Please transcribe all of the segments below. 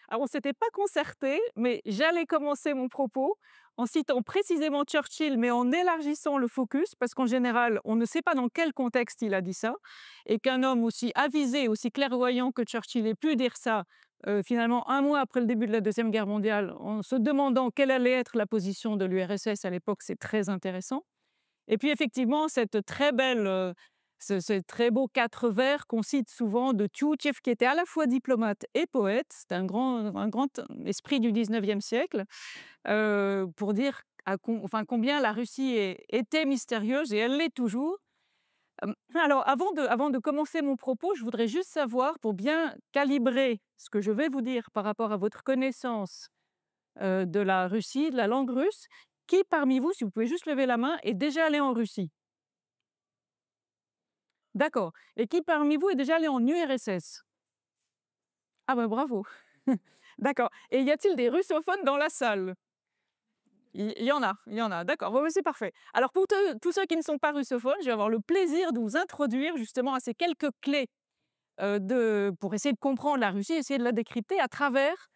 Alors on ne s'était pas concerté, mais j'allais commencer mon propos en citant précisément Churchill, mais en élargissant le focus, parce qu'en général, on ne sait pas dans quel contexte il a dit ça, et qu'un homme aussi avisé, aussi clairvoyant que Churchill ait pu dire ça, finalement 1 mois après le début de la Deuxième Guerre mondiale, en se demandant quelle allait être la position de l'URSS à l'époque, c'est très intéressant. Et puis effectivement, cette très belle, ce très beau 4 vers qu'on cite souvent de Tchoutchev, qui était à la fois diplomate et poète. C'est un grand esprit du 19e siècle, pour dire combien la Russie était mystérieuse et elle l'est toujours. Alors avant de commencer mon propos, je voudrais juste savoir, pour bien calibrer ce que je vais vous dire par rapport à votre connaissance, de la Russie, de la langue russe, qui parmi vous, si vous pouvez juste lever la main, est déjà allé en Russie? D'accord. Et qui parmi vous est déjà allé en URSS? Ah bah bravo. D'accord. Et y a-t-il des russophones dans la salle? Il y en a. D'accord, bon, bah, c'est parfait. Alors pour tous ceux qui ne sont pas russophones, je vais avoir le plaisir de vous introduire justement à ces quelques clés, pour essayer de comprendre la Russie, essayer de la décrypter à travers,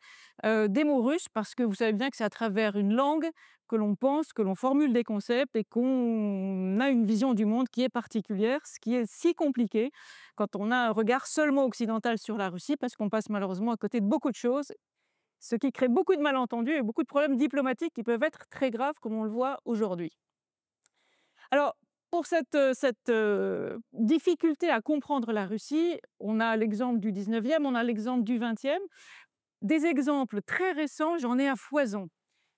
des mots russes, parce que vous savez bien que c'est à travers une langue que l'on pense, que l'on formule des concepts et qu'on a une vision du monde qui est particulière, ce qui est si compliqué quand on a un regard seulement occidental sur la Russie, parce qu'on passe malheureusement à côté de beaucoup de choses, ce qui crée beaucoup de malentendus et beaucoup de problèmes diplomatiques qui peuvent être très graves, comme on le voit aujourd'hui. Alors, pour cette difficulté à comprendre la Russie, on a l'exemple du 19e, on a l'exemple du 20e. Des exemples très récents, j'en ai à foison.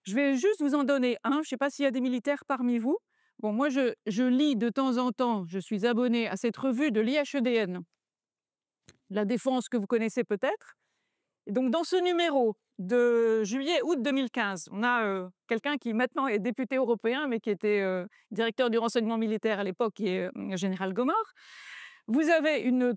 Je vais juste vous en donner un. Je ne sais pas s'il y a des militaires parmi vous. Bon, moi, je lis de temps en temps, je suis abonnée à cette revue de l'IHEDN, la défense, que vous connaissez peut-être. Et donc, dans ce numéro de juillet-août 2015, on a quelqu'un qui maintenant est député européen, mais qui était directeur du renseignement militaire à l'époque, qui est général Gomard. Vous avez une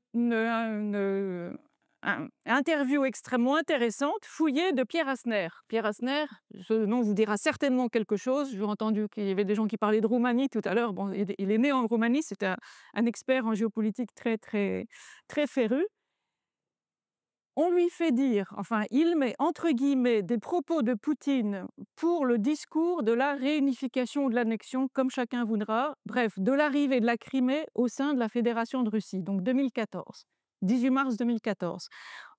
interview extrêmement intéressante, fouillée, de Pierre Asner. Pierre Asner, ce nom vous dira certainement quelque chose. J'ai entendu qu'il y avait des gens qui parlaient de Roumanie tout à l'heure. Bon, il est né en Roumanie, c'est un expert en géopolitique très, très, très féru. On lui fait dire, enfin, il met entre guillemets des propos de Poutine pour le discours de la réunification ou de l'annexion, comme chacun voudra, bref, de l'arrivée de la Crimée au sein de la Fédération de Russie, donc 2014, 18 mars 2014.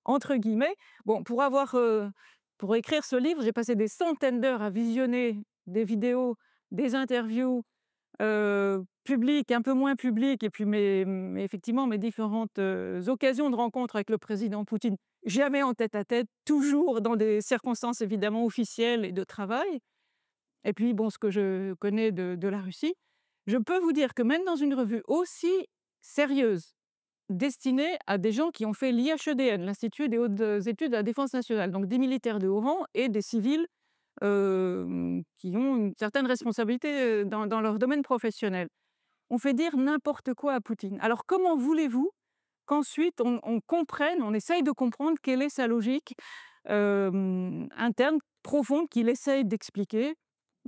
Entre guillemets, bon, pour écrire ce livre, j'ai passé des centaines d'heures à visionner des vidéos, des interviews, publiques, un peu moins publiques, et puis effectivement mes différentes occasions de rencontre avec le président Poutine, jamais en tête-à-tête, toujours dans des circonstances évidemment officielles et de travail. Et puis bon, ce que je connais de la Russie, je peux vous dire que même dans une revue aussi sérieuse, destinée à des gens qui ont fait l'IHEDN, l'Institut des hautes études de la défense nationale, donc des militaires de haut rang et des civils qui ont une certaine responsabilité dans leur domaine professionnel. On fait dire n'importe quoi à Poutine. Alors comment voulez-vous qu'ensuite on comprenne, on essaye de comprendre quelle est sa logique interne, profonde, qu'il essaye d'expliquer?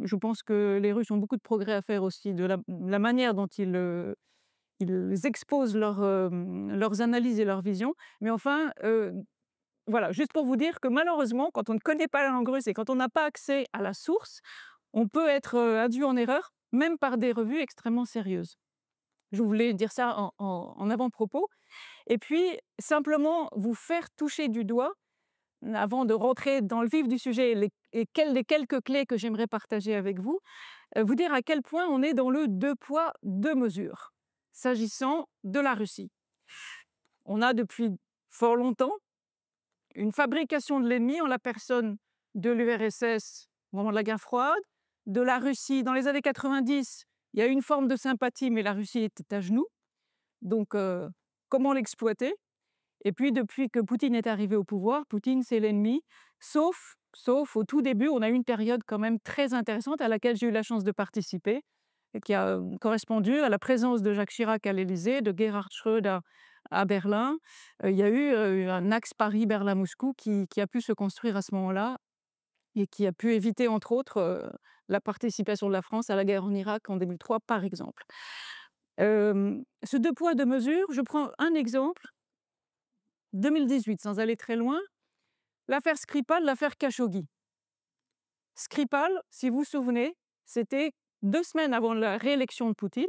Je pense que les Russes ont beaucoup de progrès à faire aussi, de la manière dont ils exposent leurs analyses et leurs visions. Mais enfin, voilà, juste pour vous dire que malheureusement, quand on ne connaît pas la langue russe et quand on n'a pas accès à la source, on peut être induit en erreur, même par des revues extrêmement sérieuses. Je voulais dire ça en avant-propos. Et puis, simplement vous faire toucher du doigt, avant de rentrer dans le vif du sujet, les quelques clés que j'aimerais partager avec vous, vous dire à quel point on est dans le deux poids, deux mesures, s'agissant de la Russie. On a depuis fort longtemps une fabrication de l'ennemi en la personne de l'URSS au moment de la guerre froide, de la Russie dans les années 90. Il y a eu une forme de sympathie, mais la Russie était à genoux. Donc, comment l'exploiter? Et puis, depuis que Poutine est arrivé au pouvoir, Poutine, c'est l'ennemi, sauf au tout début, on a eu une période quand même très intéressante à laquelle j'ai eu la chance de participer et qui a correspondu à la présence de Jacques Chirac à l'Élysée, de Gerhard Schröder à Berlin. Il y a eu un axe Paris-Berlin-Moscou qui a pu se construire à ce moment-là et qui a pu éviter, entre autres, la participation de la France à la guerre en Irak en 2003, par exemple. Ce deux poids, deux mesures, je prends un exemple, 2018, sans aller très loin. l'affaire Skripal, l'affaire Khashoggi. Skripal, si vous vous souvenez, c'était 2 semaines avant la réélection de Poutine.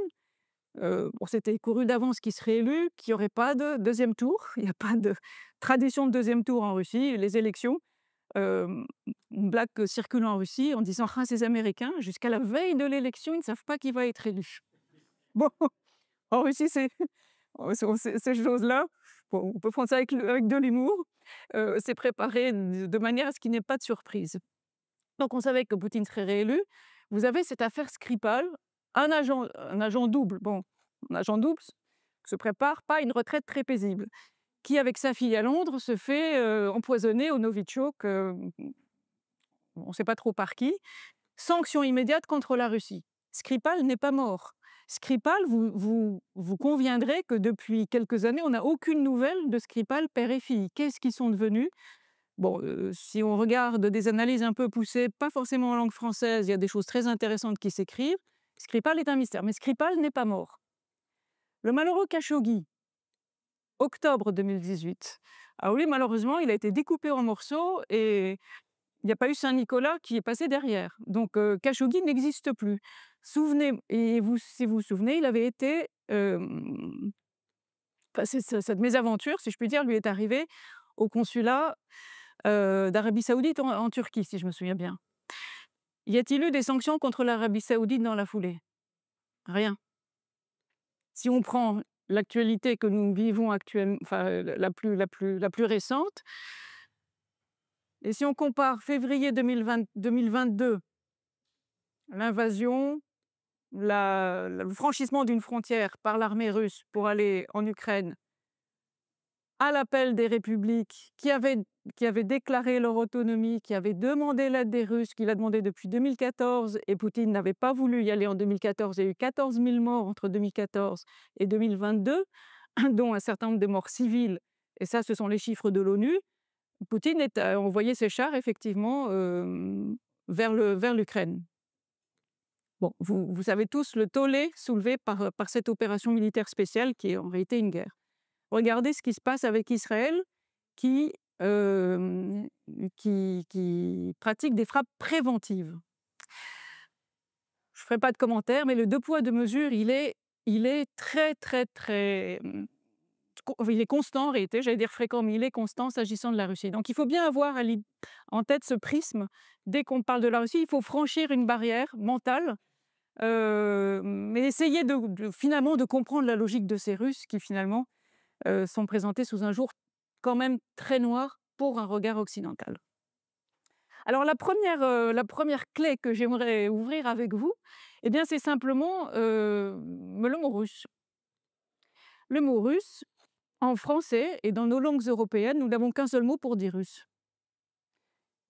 Bon, c'était couru d'avance qu'il serait élu, qu'il n'y aurait pas de deuxième tour. Il n'y a pas de tradition de deuxième tour en Russie. Les élections, une blague circule en Russie en disant: «Ah, ces Américains, jusqu'à la veille de l'élection, ils ne savent pas qui va être élu». Bon, en Russie, ces choses-là, bon, on peut prendre ça avec de l'humour. C'est préparé de manière à ce qu'il n'y ait pas de surprise. Donc on savait que Poutine serait réélu. Vous avez cette affaire Skripal, un agent double, bon, un agent double se prépare pas à une retraite très paisible, qui avec sa fille à Londres se fait empoisonner au Novichok, on ne sait pas trop par qui. Sanction immédiate contre la Russie. Skripal n'est pas mort. Skripal, vous conviendrez que depuis quelques années, on n'a aucune nouvelle de Skripal père et fille. Qu'est-ce qu'ils sont devenus? Bon, si on regarde des analyses un peu poussées, pas forcément en langue française, il y a des choses très intéressantes qui s'écrivent. Skripal est un mystère, mais Skripal n'est pas mort. Le malheureux Khashoggi, octobre 2018. Ah oui, malheureusement, il a été découpé en morceaux et il n'y a pas eu Saint-Nicolas qui est passé derrière. Donc Khashoggi n'existe plus. Si vous vous souvenez, il avait été... cette mésaventure, si je puis dire, lui est arrivée au consulat d'Arabie Saoudite en Turquie, si je me souviens bien. Y a-t-il eu des sanctions contre l'Arabie Saoudite dans la foulée? Rien. Si on prend l'actualité que nous vivons actuellement, enfin la plus récente, et si on compare février 2022, l'invasion, le franchissement d'une frontière par l'armée russe pour aller en Ukraine, à l'appel des républiques qui avaient déclaré leur autonomie, qui avaient demandé l'aide des Russes, qui l'a demandé depuis 2014, et Poutine n'avait pas voulu y aller en 2014. Il y a eu 14 000 morts entre 2014 et 2022, dont un certain nombre de morts civiles, et ça, ce sont les chiffres de l'ONU. Poutine a envoyé ses chars, effectivement, vers l'Ukraine. Bon, vous savez tous le tollé soulevé par cette opération militaire spéciale qui est en réalité une guerre. Regardez ce qui se passe avec Israël qui pratique des frappes préventives. Je ne ferai pas de commentaire, mais le deux poids, deux mesures, il est très, très, très... il est constant en réalité, j'allais dire fréquent, mais il est constant s'agissant de la Russie. Donc il faut bien avoir en tête ce prisme. Dès qu'on parle de la Russie, il faut franchir une barrière mentale, mais essayer finalement de comprendre la logique de ces Russes qui finalement sont présentés sous un jour quand même très noir pour un regard occidental. Alors la première clé que j'aimerais ouvrir avec vous, eh bien, c'est simplement le mot russe. Le mot russe, en français et dans nos langues européennes, nous n'avons qu'un seul mot pour dire russe.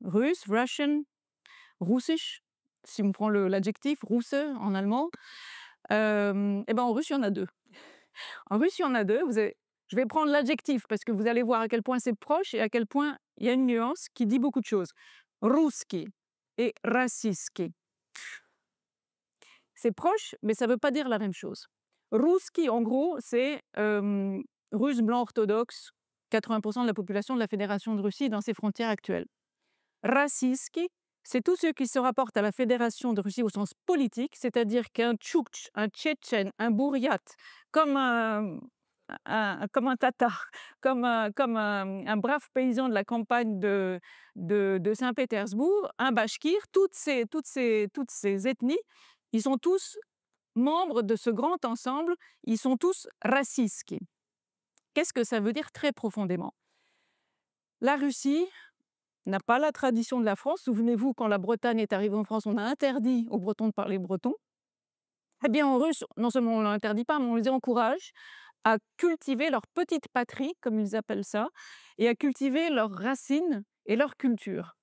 Russe, Russian, Russisch, si on prend l'adjectif, Russe en allemand, eh ben, en russe, il y en a deux. En russe, il y en a deux. Je vais prendre l'adjectif parce que vous allez voir à quel point c'est proche et à quel point il y a une nuance qui dit beaucoup de choses. Русский et российский. C'est proche, mais ça ne veut pas dire la même chose. Русский, en gros, c'est russe blanc orthodoxe, 80% de la population de la Fédération de Russie dans ses frontières actuelles. Российский, c'est tous ceux qui se rapportent à la Fédération de Russie au sens politique, c'est-à-dire qu'un Tchoukch, un Tchétchène, un Bouriate, comme un tatar, comme un brave paysan de la campagne de Saint-Pétersbourg, un bachkir, toutes ces ethnies, ils sont tous membres de ce grand ensemble, ils sont tous racistes. Qu'est-ce que ça veut dire très profondément? La Russie n'a pas la tradition de la France. Souvenez-vous, quand la Bretagne est arrivée en France, on a interdit aux Bretons de parler breton. Eh bien, en russe, non seulement on ne l'interdit pas, mais on les encourage à cultiver leur petite patrie, comme ils appellent ça, et à cultiver leurs racines et leur culture.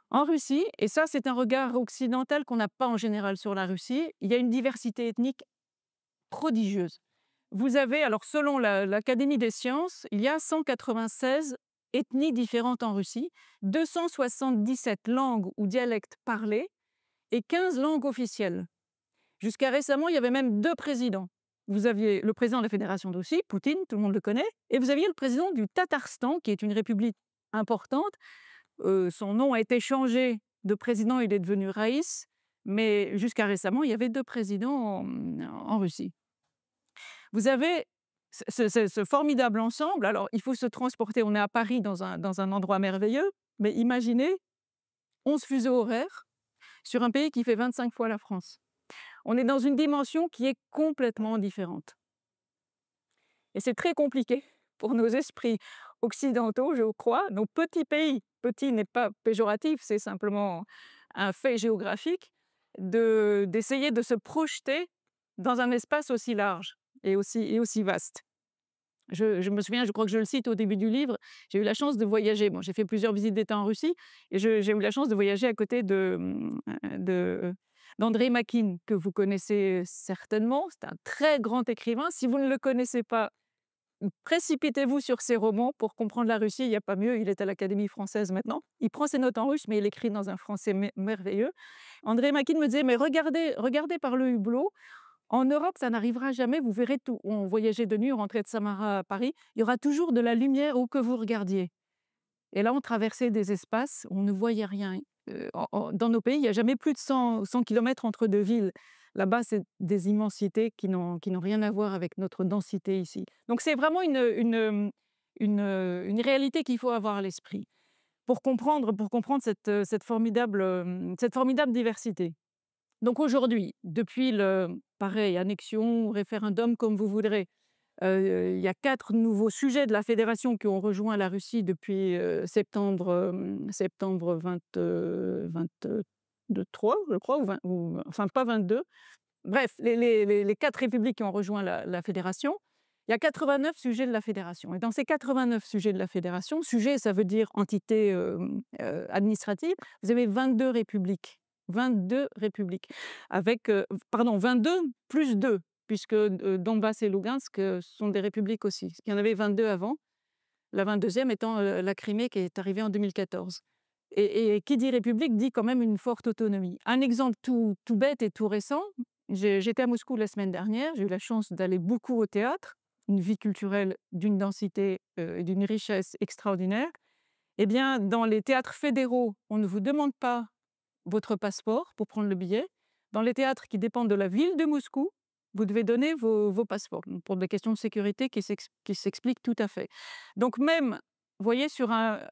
En Russie, et ça c'est un regard occidental qu'on n'a pas en général sur la Russie, il y a une diversité ethnique prodigieuse. Vous avez, alors selon l'Académie des sciences, il y a 196 ethnies différentes en Russie, 277 langues ou dialectes parlés et 15 langues officielles. Jusqu'à récemment, il y avait même 2 présidents. Vous aviez le président de la Fédération de Russie, Poutine, tout le monde le connaît, et vous aviez le président du Tatarstan, qui est une république importante, Son nom a été changé de président, il est devenu Raïs, mais jusqu'à récemment, il y avait 2 présidents en Russie. Vous avez ce formidable ensemble. Alors, il faut se transporter. On est à Paris dans un endroit merveilleux, mais imaginez 11 fuseaux horaires sur un pays qui fait 25 fois la France. On est dans une dimension qui est complètement différente et c'est très compliqué pour nos esprits occidentaux, je crois, nos petits pays, petit n'est pas péjoratif, c'est simplement un fait géographique, d'essayer de se projeter dans un espace aussi large et aussi vaste. Je me souviens, je crois que je le cite au début du livre, j'ai eu la chance de voyager. Bon, j'ai fait plusieurs visites d'État en Russie et j'ai eu la chance de voyager à côté de d'André Makine, que vous connaissez certainement. C'est un très grand écrivain. Si vous ne le connaissez pas, précipitez-vous sur ses romans pour comprendre la Russie, il n'y a pas mieux. Il est à l'Académie française maintenant. Il prend ses notes en russe, mais il écrit dans un français merveilleux. André Makine me disait: «Mais regardez par le hublot, en Europe, ça n'arrivera jamais, vous verrez tout.» On voyageait de nuit, on rentrait de Samara à Paris, il y aura toujours de la lumière où que vous regardiez. Et là, on traversait des espaces, on ne voyait rien. Dans nos pays, il n'y a jamais plus de 100 kilomètres entre 2 villes. Là-bas, c'est des immensités qui n'ont rien à voir avec notre densité ici. Donc c'est vraiment une réalité qu'il faut avoir à l'esprit pour comprendre cette formidable diversité. Donc aujourd'hui, depuis pareil, annexion, référendum, comme vous voudrez, il y a 4 nouveaux sujets de la fédération qui ont rejoint la Russie depuis, septembre 23, je crois, ou enfin pas 22. Bref, les 4 républiques qui ont rejoint la fédération, il y a 89 sujets de la fédération et dans ces 89 sujets de la fédération, sujet, ça veut dire entité, administrative, vous avez 22 républiques. 22 républiques avec, pardon, 22 plus 2 puisque, Donbass et Lougansk, sont des républiques aussi. Il y en avait 22 avant, la 22e étant, la Crimée qui est arrivée en 2014 et qui dit république dit quand même une forte autonomie. Un exemple tout bête et tout récent, j'étais à Moscou la semaine dernière, j'ai eu la chance d'aller beaucoup au théâtre, une vie culturelle d'une densité, et d'une richesse extraordinaire. Eh bien, dans les théâtres fédéraux, on ne vous demande pas votre passeport pour prendre le billet. Dans les théâtres qui dépendent de la ville de Moscou, vous devez donner vos passeports, donc pour des questions de sécurité qui s'expliquent tout à fait. Donc même, vous voyez,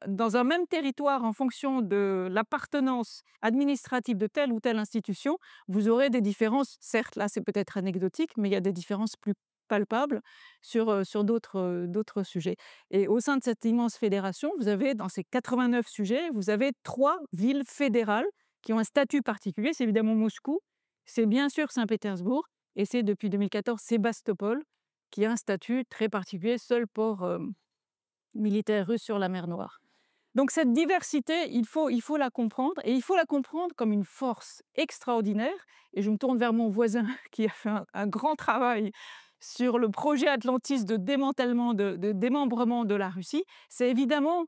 dans un même territoire, en fonction de l'appartenance administrative de telle ou telle institution, vous aurez des différences. Certes, là, c'est peut-être anecdotique, mais il y a des différences plus palpables sur d'autres sujets. Et au sein de cette immense fédération, vous avez, dans ces 89 sujets, vous avez 3 villes fédérales qui ont un statut particulier. C'est évidemment Moscou, c'est bien sûr Saint-Pétersbourg et c'est depuis 2014 Sébastopol qui a un statut très particulier, seul port militaire russe sur la mer Noire. Donc cette diversité, il faut la comprendre et il faut la comprendre comme une force extraordinaire. Et je me tourne vers mon voisin qui a fait un grand travail sur le projet Atlantis de démantèlement, de démembrement de la Russie. C'est évidemment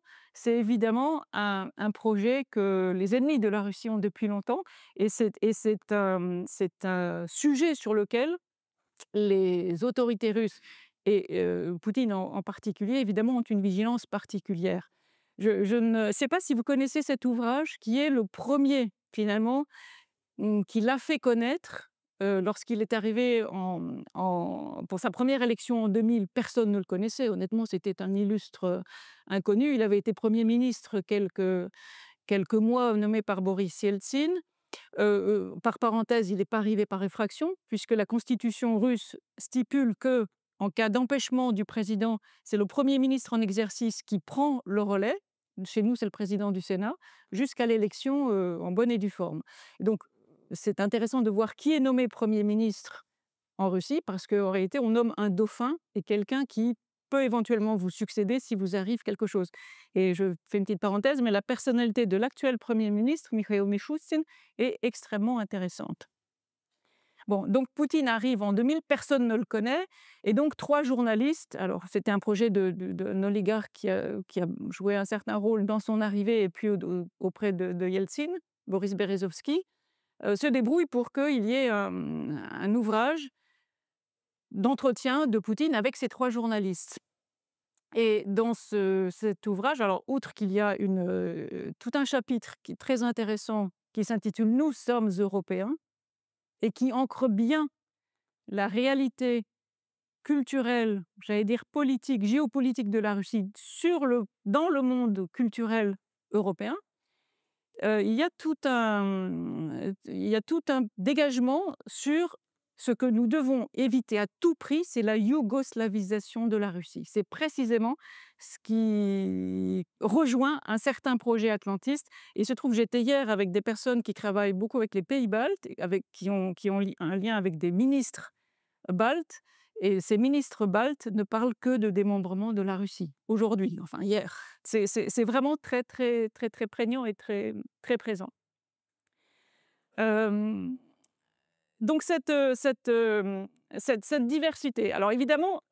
un projet que les ennemis de la Russie ont depuis longtemps et c'est un sujet sur lequel les autorités russes et Poutine en particulier, évidemment, ont une vigilance particulière. Je ne sais pas si vous connaissez cet ouvrage qui est le premier finalement, qui l'a fait connaître, lorsqu'il est arrivé pour sa première élection en 2000, personne ne le connaissait. Honnêtement, c'était un illustre, inconnu. Il avait été Premier ministre quelques mois, nommé par Boris Yeltsin. Par parenthèse, il n'est pas arrivé par effraction, puisque la constitution russe stipule que, en cas d'empêchement du président, c'est le Premier ministre en exercice qui prend le relais. Chez nous, c'est le président du Sénat, jusqu'à l'élection, en bonne et due forme. Donc, c'est intéressant de voir qui est nommé Premier ministre en Russie, parce qu'en réalité, on nomme un dauphin et quelqu'un qui peut éventuellement vous succéder si vous arrive quelque chose. Et je fais une petite parenthèse, mais la personnalité de l'actuel Premier ministre, Mikhail Mishustin, est extrêmement intéressante. Bon, donc Poutine arrive en 2000, personne ne le connaît, et donc 3 journalistes, alors c'était un projet d'un oligarque qui a joué un certain rôle dans son arrivée et puis auprès de Yeltsin, Boris Berezovsky, se débrouillent pour qu'il y ait un ouvrage d'entretien de Poutine avec ces 3 journalistes. Et dans cet ouvrage, alors outre qu'il y a tout un chapitre qui est très intéressant, qui s'intitule «Nous sommes européens» et qui ancre bien la réalité culturelle, j'allais dire politique, géopolitique de la Russie dans le monde culturel européen. Il y a tout un dégagement sur ce que nous devons éviter à tout prix, c'est la yougoslavisation de la Russie. C'est précisément ce qui rejoint un certain projet atlantiste. Et il se trouve, j'étais hier avec des personnes qui travaillent beaucoup avec les pays baltes, qui ont un lien avec des ministres baltes. Et ces ministres baltes ne parlent que de démembrement de la Russie, aujourd'hui, enfin hier. C'est vraiment très, très, très, très prégnant et très, très présent. Hem, donc cette diversité. Alors évidemment,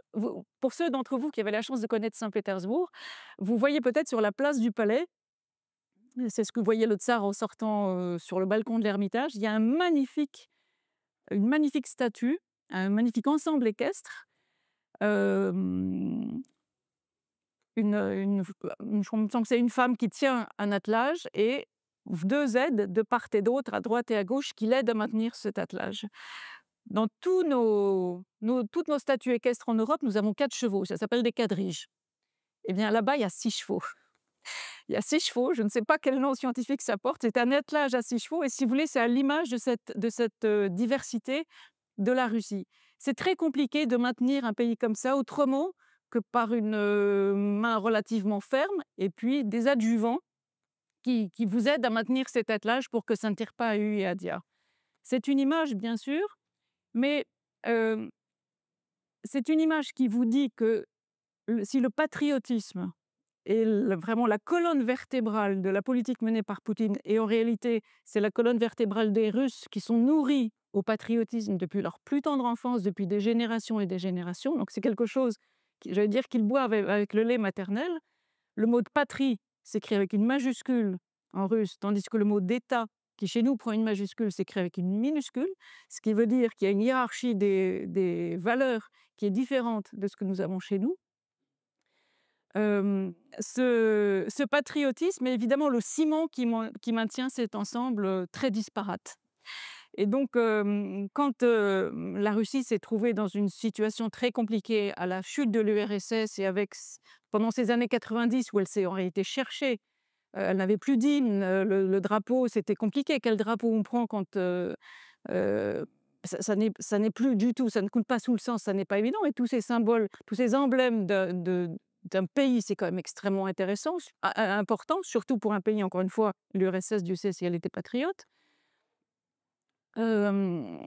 pour ceux d'entre vous qui avaient la chance de connaître Saint-Pétersbourg, vous voyez peut-être sur la place du Palais, c'est ce que voyait le tsar en sortant sur le balcon de l'Ermitage, il y a une magnifique statue, un magnifique ensemble équestre. Hem, je me semble que c'est une femme qui tient un attelage et 2 aides de part et d'autre, à droite et à gauche, qui l'aident à maintenir cet attelage. Dans toutes nos statues équestres en Europe, nous avons 4 chevaux, ça s'appelle des quadriges. Eh bien là-bas, il y a 6 chevaux. Il y a 6 chevaux, je ne sais pas quel nom scientifique ça porte, c'est un attelage à 6 chevaux et si vous voulez, c'est à l'image de cette diversité de la Russie. C'est très compliqué de maintenir un pays comme ça autrement que par une main relativement ferme et puis des adjuvants qui vous aident à maintenir cet attelage pour que ça ne tire pas à hu et à dia. C'est une image, bien sûr, mais euh, c'est une image qui vous dit que si le patriotisme est vraiment la colonne vertébrale de la politique menée par Poutine, et en réalité, c'est la colonne vertébrale des Russes qui sont nourris au patriotisme depuis leur plus tendre enfance, depuis des générations et des générations. Donc c'est quelque chose, j'allais dire, qu'ils boivent avec le lait maternel. Le mot de patrie s'écrit avec une majuscule en russe, tandis que le mot d'État, qui chez nous prend une majuscule, s'écrit avec une minuscule, ce qui veut dire qu'il y a une hiérarchie des valeurs qui est différente de ce que nous avons chez nous. Ce patriotisme est évidemment le ciment qui maintient cet ensemble très disparate. Et donc, quand la Russie s'est trouvée dans une situation très compliquée à la chute de l'URSS et pendant ces années 90 où elle s'est en réalité cherchée, elle n'avait plus d'hymne, le drapeau, c'était compliqué. Quel drapeau on prend quand euh, ça n'est plus du tout, ça ne coule pas sous le sang, ça n'est pas évident. Et tous ces symboles, tous ces emblèmes d'un pays, c'est quand même extrêmement intéressant, important, surtout pour un pays, encore une fois, l'URSS, Dieu sait si elle était patriote. Hem,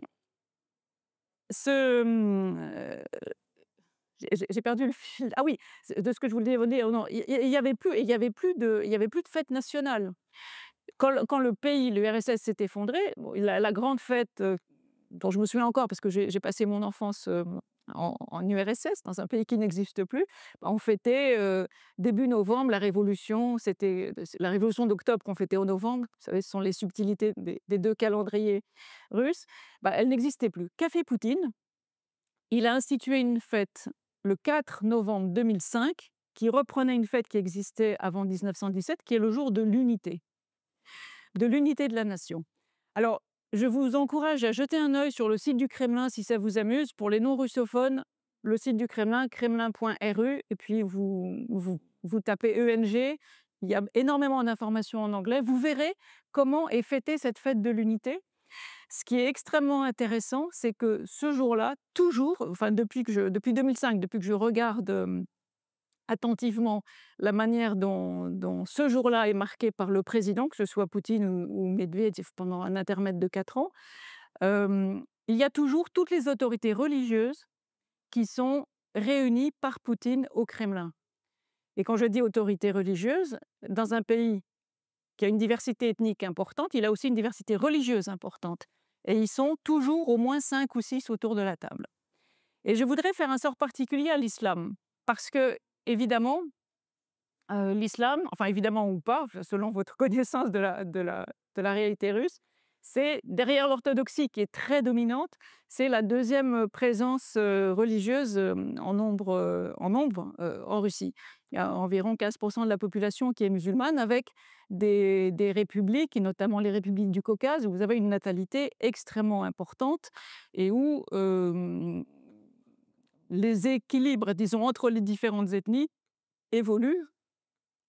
ce, mmh, j'ai perdu le fil. Ah oui, de ce que je voulais dire, oh non, il y avait plus de fête nationale. Quand le pays, l'URSS s'est effondré, bon, la grande fête, dont je me souviens encore parce que j'ai passé mon enfance, en URSS, dans un pays qui n'existe plus, bah, on fêtait, début novembre la révolution, c'est la révolution d'octobre qu'on fêtait en novembre. Vous savez, ce sont les subtilités des 2 calendriers russes. Bah, elle n'existait plus. Qu'a fait Poutine? Il a institué une fête le 4 novembre 2005 qui reprenait une fête qui existait avant 1917, qui est le jour de l'unité de la nation. Alors, je vous encourage à jeter un œil sur le site du Kremlin si ça vous amuse. Pour les non-russophones, le site du Kremlin, kremlin.ru, et puis vous tapez ENG. Il y a énormément d'informations en anglais. Vous verrez comment est fêtée cette fête de l'unité. Ce qui est extrêmement intéressant, c'est que ce jour-là, toujours, enfin depuis 2005, depuis que je regarde attentivement la manière dont ce jour-là est marqué par le président, que ce soit Poutine ou Medvedev pendant un intermède de 4 ans, il y a toujours toutes les autorités religieuses qui sont réunies par Poutine au Kremlin. Et quand je dis autorité religieuse, dans un pays qui a une diversité ethnique importante, il a aussi une diversité religieuse importante. Et ils sont toujours au moins 5 ou 6 autour de la table. Et je voudrais faire un sort particulier à l'islam, parce que, évidemment, l'islam, enfin évidemment ou pas, selon votre connaissance de la réalité russe, C'est derrière l'orthodoxie qui est très dominante, c'est la deuxième présence, religieuse, en Russie. Il y a environ 15 de la population qui est musulmane avec des républiques et notamment les républiques du Caucase où vous avez une natalité extrêmement importante et où, les équilibres, disons, entre les différentes ethnies évoluent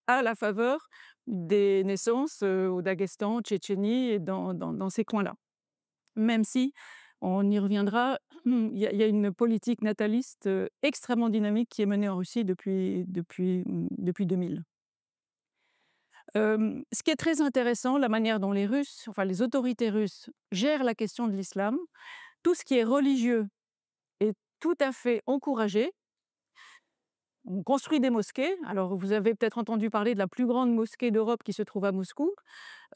à la faveur des naissances, au Daghestan, en Tchétchénie et dans ces coins-là. Même si, on y reviendra, il y a une politique nataliste, extrêmement dynamique qui est menée en Russie depuis 2000. Ce qui est très intéressant, la manière dont les Russes, enfin les autorités russes gèrent la question de l'islam, tout ce qui est religieux est tout à fait encouragé. On construit des mosquées. Alors, vous avez peut-être entendu parler de la plus grande mosquée d'Europe qui se trouve à Moscou.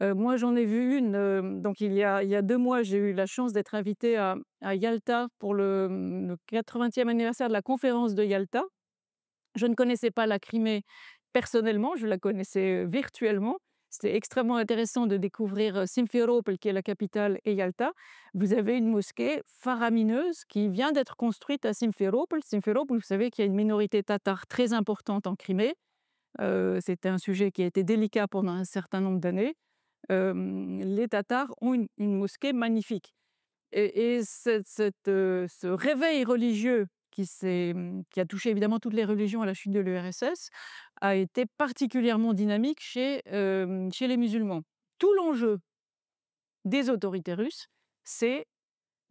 Moi, j'en ai vu une, donc il y a 2 mois, j'ai eu la chance d'être invitée à Yalta pour le 80e anniversaire de la conférence de Yalta. Je ne connaissais pas la Crimée personnellement, je la connaissais, virtuellement. C'était extrêmement intéressant de découvrir, Simferopol qui est la capitale et Yalta. Vous avez une mosquée faramineuse qui vient d'être construite à Simferopol. Simferopol, vous savez qu'il y a une minorité tatare très importante en Crimée. C'était un sujet qui a été délicat pendant un certain nombre d'années. Les Tatars ont une mosquée magnifique et ce réveil religieux qui a touché évidemment toutes les religions à la chute de l'URSS, a été particulièrement dynamique chez les musulmans. Tout l'enjeu des autorités russes, c'est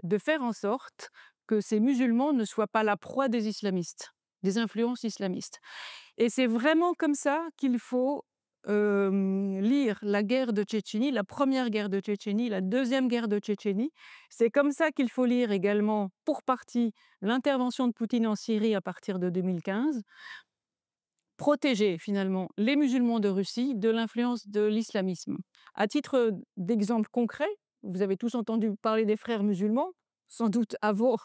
de faire en sorte que ces musulmans ne soient pas la proie des islamistes, des influences islamistes. Et c'est vraiment comme ça qu'il faut, lire la guerre de Tchétchénie, la première guerre de Tchétchénie, la deuxième guerre de Tchétchénie. C'est comme ça qu'il faut lire également, pour partie, l'intervention de Poutine en Syrie à partir de 2015. Protéger finalement les musulmans de Russie de l'influence de l'islamisme. À titre d'exemple concret, vous avez tous entendu parler des frères musulmans, sans doute avant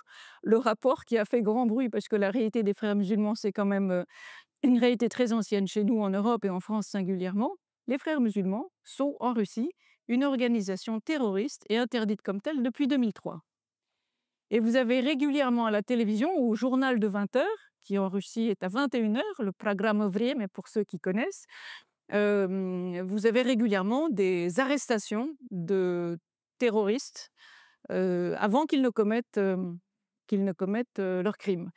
le rapport qui a fait grand bruit parce que la réalité des frères musulmans, c'est quand même, une réalité très ancienne chez nous en Europe et en France singulièrement. Les frères musulmans sont en Russie une organisation terroriste et interdite comme telle depuis 2003. Et vous avez régulièrement à la télévision ou au journal de 20 heures, qui en Russie est à 21 heures, le programme Vremya pour ceux qui connaissent, vous avez régulièrement des arrestations de terroristes, avant qu'ils ne commettent leurs crimes.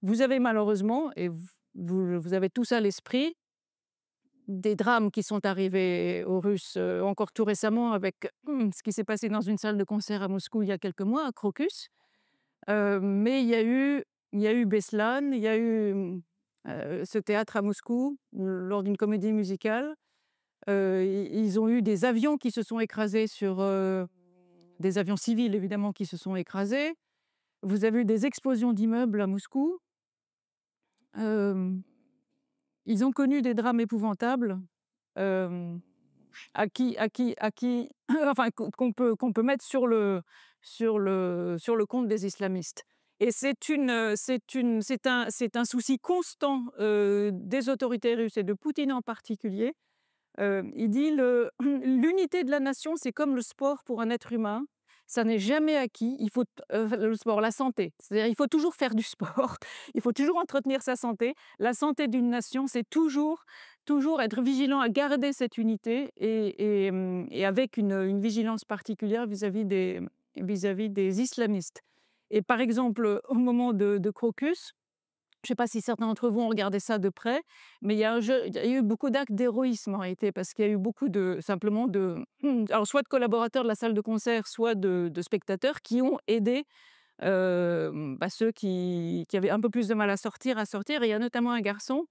Vous avez malheureusement, et vous avez tout ça à l'esprit, des drames qui sont arrivés aux Russes, encore tout récemment avec ce qui s'est passé dans une salle de concert à Moscou il y a quelques mois, à Crocus. Mais il y a eu Beslan, il y a eu, ce théâtre à Moscou, lors d'une comédie musicale. Ils ont eu des avions qui se sont écrasés des avions civils évidemment qui se sont écrasés. Vous avez eu des explosions d'immeubles à Moscou. Hem, Ils ont connu des drames épouvantables, hem, à qui enfin qu'on peut mettre sur le compte des islamistes. Et c'est un souci constant, des autorités russes et de Poutine en particulier. Il dit l'unité de la nation, c'est comme le sport pour un être humain, ça n'est jamais acquis. Il faut le sport, la santé, c'est-à-dire il faut toujours faire du sport, il faut toujours entretenir sa santé. La santé d'une nation, c'est toujours être vigilant à garder cette unité et avec une vigilance particulière vis-à-vis des islamistes. Et par exemple, au moment de Crocus, je ne sais pas si certains d'entre vous ont regardé ça de près, mais il y a eu beaucoup d'actes d'héroïsme en réalité, parce qu'il y a eu beaucoup simplement alors soit de collaborateurs de la salle de concert, soit de spectateurs qui ont aidé, ceux qui avaient un peu plus de mal à sortir. Et il y a notamment un garçon,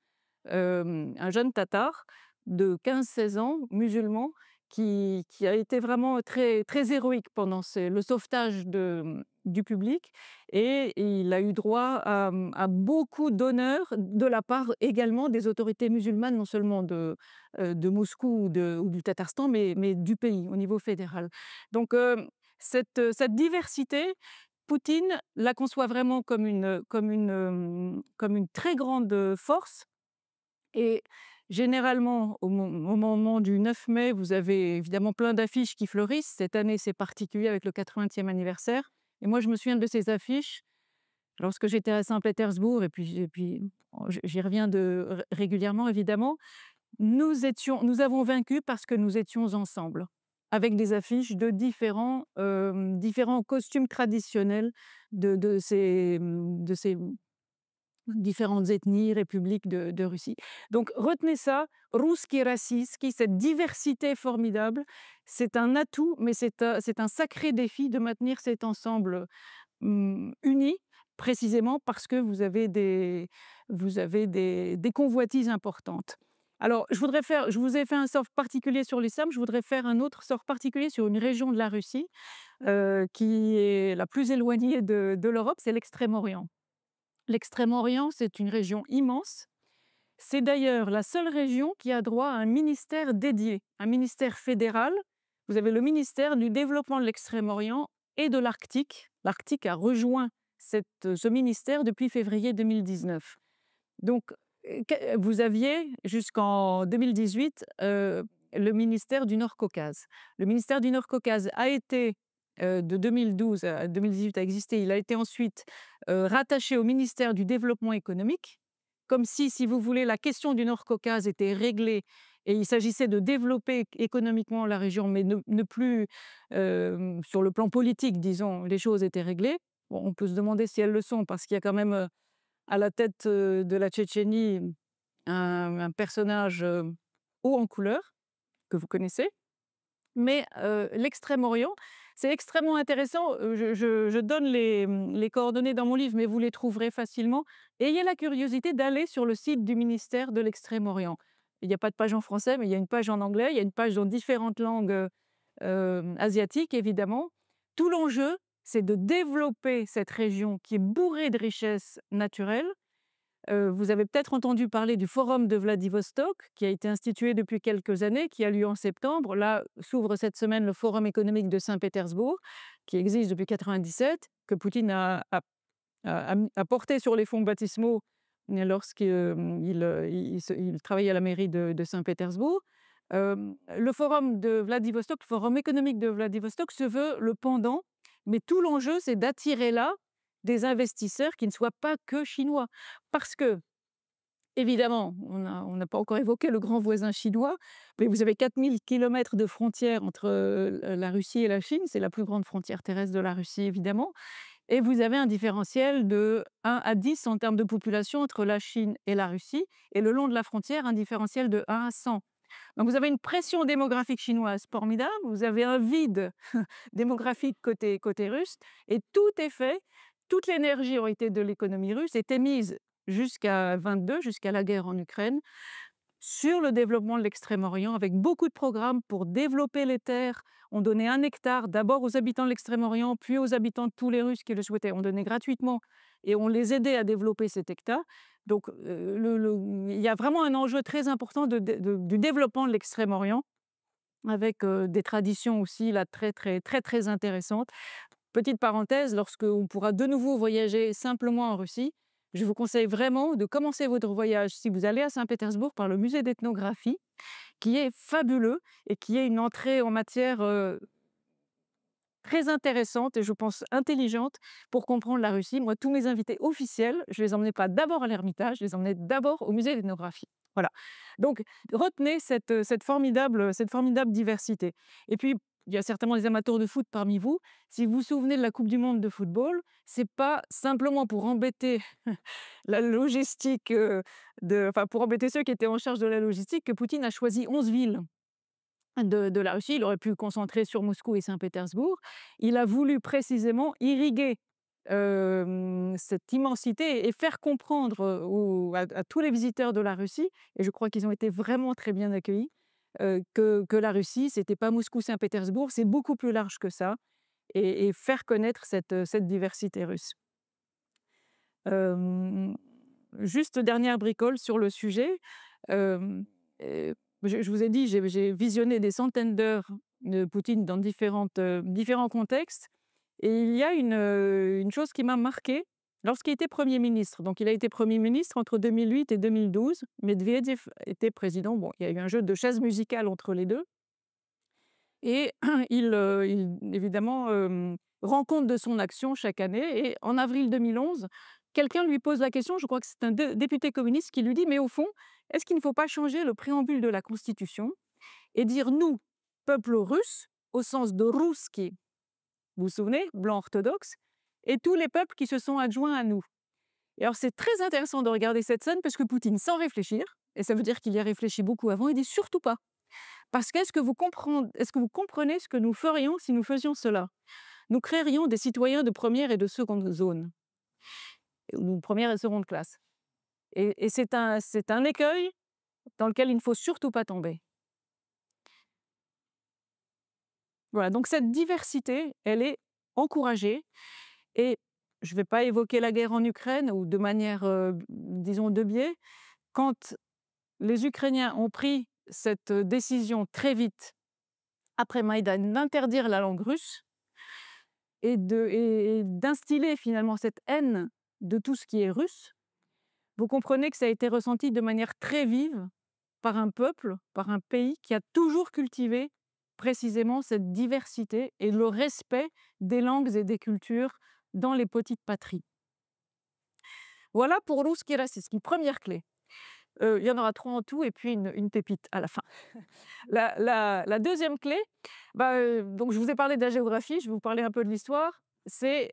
un jeune tatar de 15-16 ans, musulman, qui a été vraiment très, très héroïque pendant le sauvetage du public. Et il a eu droit à beaucoup d'honneurs de la part également des autorités musulmanes, non seulement de Moscou ou du Tatarstan, mais du pays au niveau fédéral. Donc cette diversité, Poutine la conçoit vraiment comme une très grande force. Et Généralement, au moment du 9 mai, vous avez évidemment plein d'affiches qui fleurissent. Cette année, c'est particulier avec le 80e anniversaire et moi, je me souviens de ces affiches lorsque j'étais à Saint-Pétersbourg et puis j'y reviens régulièrement évidemment. Nous avons vaincu parce que nous étions ensemble, avec des affiches de différents costumes traditionnels de ces différentes ethnies, républiques de Russie. Donc retenez ça, Русский российский, cette diversité formidable, c'est un atout, mais c'est un sacré défi de maintenir cet ensemble uni, précisément parce que vous avez des convoitises importantes. Alors, je vous ai fait un sort particulier sur l'islam, je voudrais faire un autre sort particulier sur une région de la Russie, qui est la plus éloignée de l'Europe, c'est l'Extrême-Orient. L'Extrême-Orient, c'est une région immense. C'est d'ailleurs la seule région qui a droit à un ministère dédié, un ministère fédéral. Vous avez le ministère du développement de l'Extrême-Orient et de l'Arctique. L'Arctique a rejoint ce ministère depuis février 2019. Donc, vous aviez jusqu'en 2018 le ministère du Nord-Caucase. Le ministère du Nord-Caucase a été, de 2012 à 2018 a existé. Il a été ensuite rattaché au ministère du Développement économique, comme si vous voulez, la question du Nord-Caucase était réglée et il s'agissait de développer économiquement la région, mais ne plus, sur le plan politique, disons, les choses étaient réglées. Bon, on peut se demander si elles le sont, parce qu'il y a quand même, à la tête, de la Tchétchénie, un personnage, haut en couleur, que vous connaissez. Mais l'Extrême-Orient, c'est extrêmement intéressant. Je donne les coordonnées dans mon livre, mais vous les trouverez facilement. Ayez la curiosité d'aller sur le site du ministère de l'Extrême-Orient. Il n'y a pas de page en français, mais il y a une page en anglais, il y a une page dans différentes langues, asiatiques évidemment. Tout l'enjeu, c'est de développer cette région qui est bourrée de richesses naturelles. Vous avez peut-être entendu parler du Forum de Vladivostok, qui a été institué depuis quelques années, qui a lieu en septembre. Là, s'ouvre cette semaine le Forum économique de Saint-Pétersbourg, qui existe depuis 1997, que Poutine a porté sur les fonds baptismaux lorsqu'il travaillait à la mairie de Saint-Pétersbourg. Le Forum économique de Vladivostok se veut le pendant, mais tout l'enjeu, c'est d'attirer là des investisseurs qui ne soient pas que chinois. Parce que, évidemment, on n'a pas encore évoqué le grand voisin chinois, mais vous avez 4000 kilomètres de frontière entre la Russie et la Chine. C'est la plus grande frontière terrestre de la Russie, évidemment. Et vous avez un différentiel de 1 à 10 en termes de population entre la Chine et la Russie. Et le long de la frontière, un différentiel de 1 à 100. Donc vous avez une pression démographique chinoise formidable, vous avez un vide démographique côté russe, et tout est fait, toute l'énergie de l'économie russe était mise jusqu'à 22, jusqu'à la guerre en Ukraine, sur le développement de l'Extrême-Orient, avec beaucoup de programmes pour développer les terres. On donnait 1 hectare d'abord aux habitants de l'Extrême-Orient, puis aux habitants de tous les Russes qui le souhaitaient. On donnait gratuitement et on les aidait à développer cet hectare. Donc, il y a vraiment un enjeu très important du développement de l'Extrême-Orient, avec des traditions aussi là, très, très, très, très intéressantes. Petite parenthèse, lorsqu'on pourra de nouveau voyager simplement en Russie, je vous conseille vraiment de commencer votre voyage, si vous allez à Saint-Pétersbourg, par le musée d'ethnographie, qui est fabuleux et qui est une entrée en matière très intéressante et je pense intelligente pour comprendre la Russie. Moi, tous mes invités officiels, je ne les emmenais pas d'abord à l'Ermitage, je les emmenais d'abord au musée d'ethnographie. Voilà. Donc, retenez cette formidable diversité. Et puis, il y a certainement des amateurs de foot parmi vous. Si vous vous souvenez de la Coupe du monde de football, c'est pas simplement pour embêter la logistique, pour embêter ceux qui étaient en charge de la logistique, que Poutine a choisi 11 villes de la Russie. Il aurait pu concentrer sur Moscou et Saint-Pétersbourg. Il a voulu précisément irriguer cette immensité et faire comprendre à tous les visiteurs de la Russie, et je crois qu'ils ont été vraiment très bien accueillis, que la Russie, c'était pas Moscou-Saint-Pétersbourg, c'est beaucoup plus large que ça, et faire connaître cette diversité russe. Euh, Juste dernière bricole sur le sujet. euh, euh, je vous ai dit, j'ai visionné des centaines d'heures de Poutine dans différents contextes. Et il y a une chose qui m'a marquée, lorsqu'il était Premier ministre. Donc il a été Premier ministre entre 2008 et 2012. Medvedev était président. Bon, il y a eu un jeu de chaises musicales entre les 2 et il évidemment, rend compte de son action chaque année et en avril 2011, quelqu'un lui pose la question, je crois que c'est un député communiste qui lui dit: «Mais au fond, est-ce qu'il ne faut pas changer le préambule de la Constitution et dire "nous, peuple russe", au sens de Rousski, vous vous souvenez, blanc orthodoxe, et tous les peuples qui se sont adjoints à nous». Et alors c'est très intéressant de regarder cette scène parce que Poutine, sans réfléchir, et ça veut dire qu'il y a réfléchi beaucoup avant, il dit: «Surtout pas». Parce qu'est-ce que est-ce que vous comprenez ce que nous ferions si nous faisions cela? Nous créerions des citoyens de première et de seconde zone, ou première et seconde classe. Et c'est un écueil dans lequel il ne faut surtout pas tomber. Voilà, donc cette diversité, elle est encouragée et je ne vais pas évoquer la guerre en Ukraine ou de manière, disons, de biais. Quand les Ukrainiens ont pris cette décision très vite, après Maïdan, d'interdire la langue russe et d'instiller finalement cette haine de tout ce qui est russe, vous comprenez que ça a été ressenti de manière très vive par un peuple, par un pays qui a toujours cultivé précisément cette diversité et le respect des langues et des cultures dans les petites patries. Voilà pour Ruski Rossiyski, première clé. Il y en aura 3 en tout et puis une pépite à la fin. La deuxième clé, donc je vous ai parlé de la géographie, je vais vous parler un peu de l'histoire. C'est,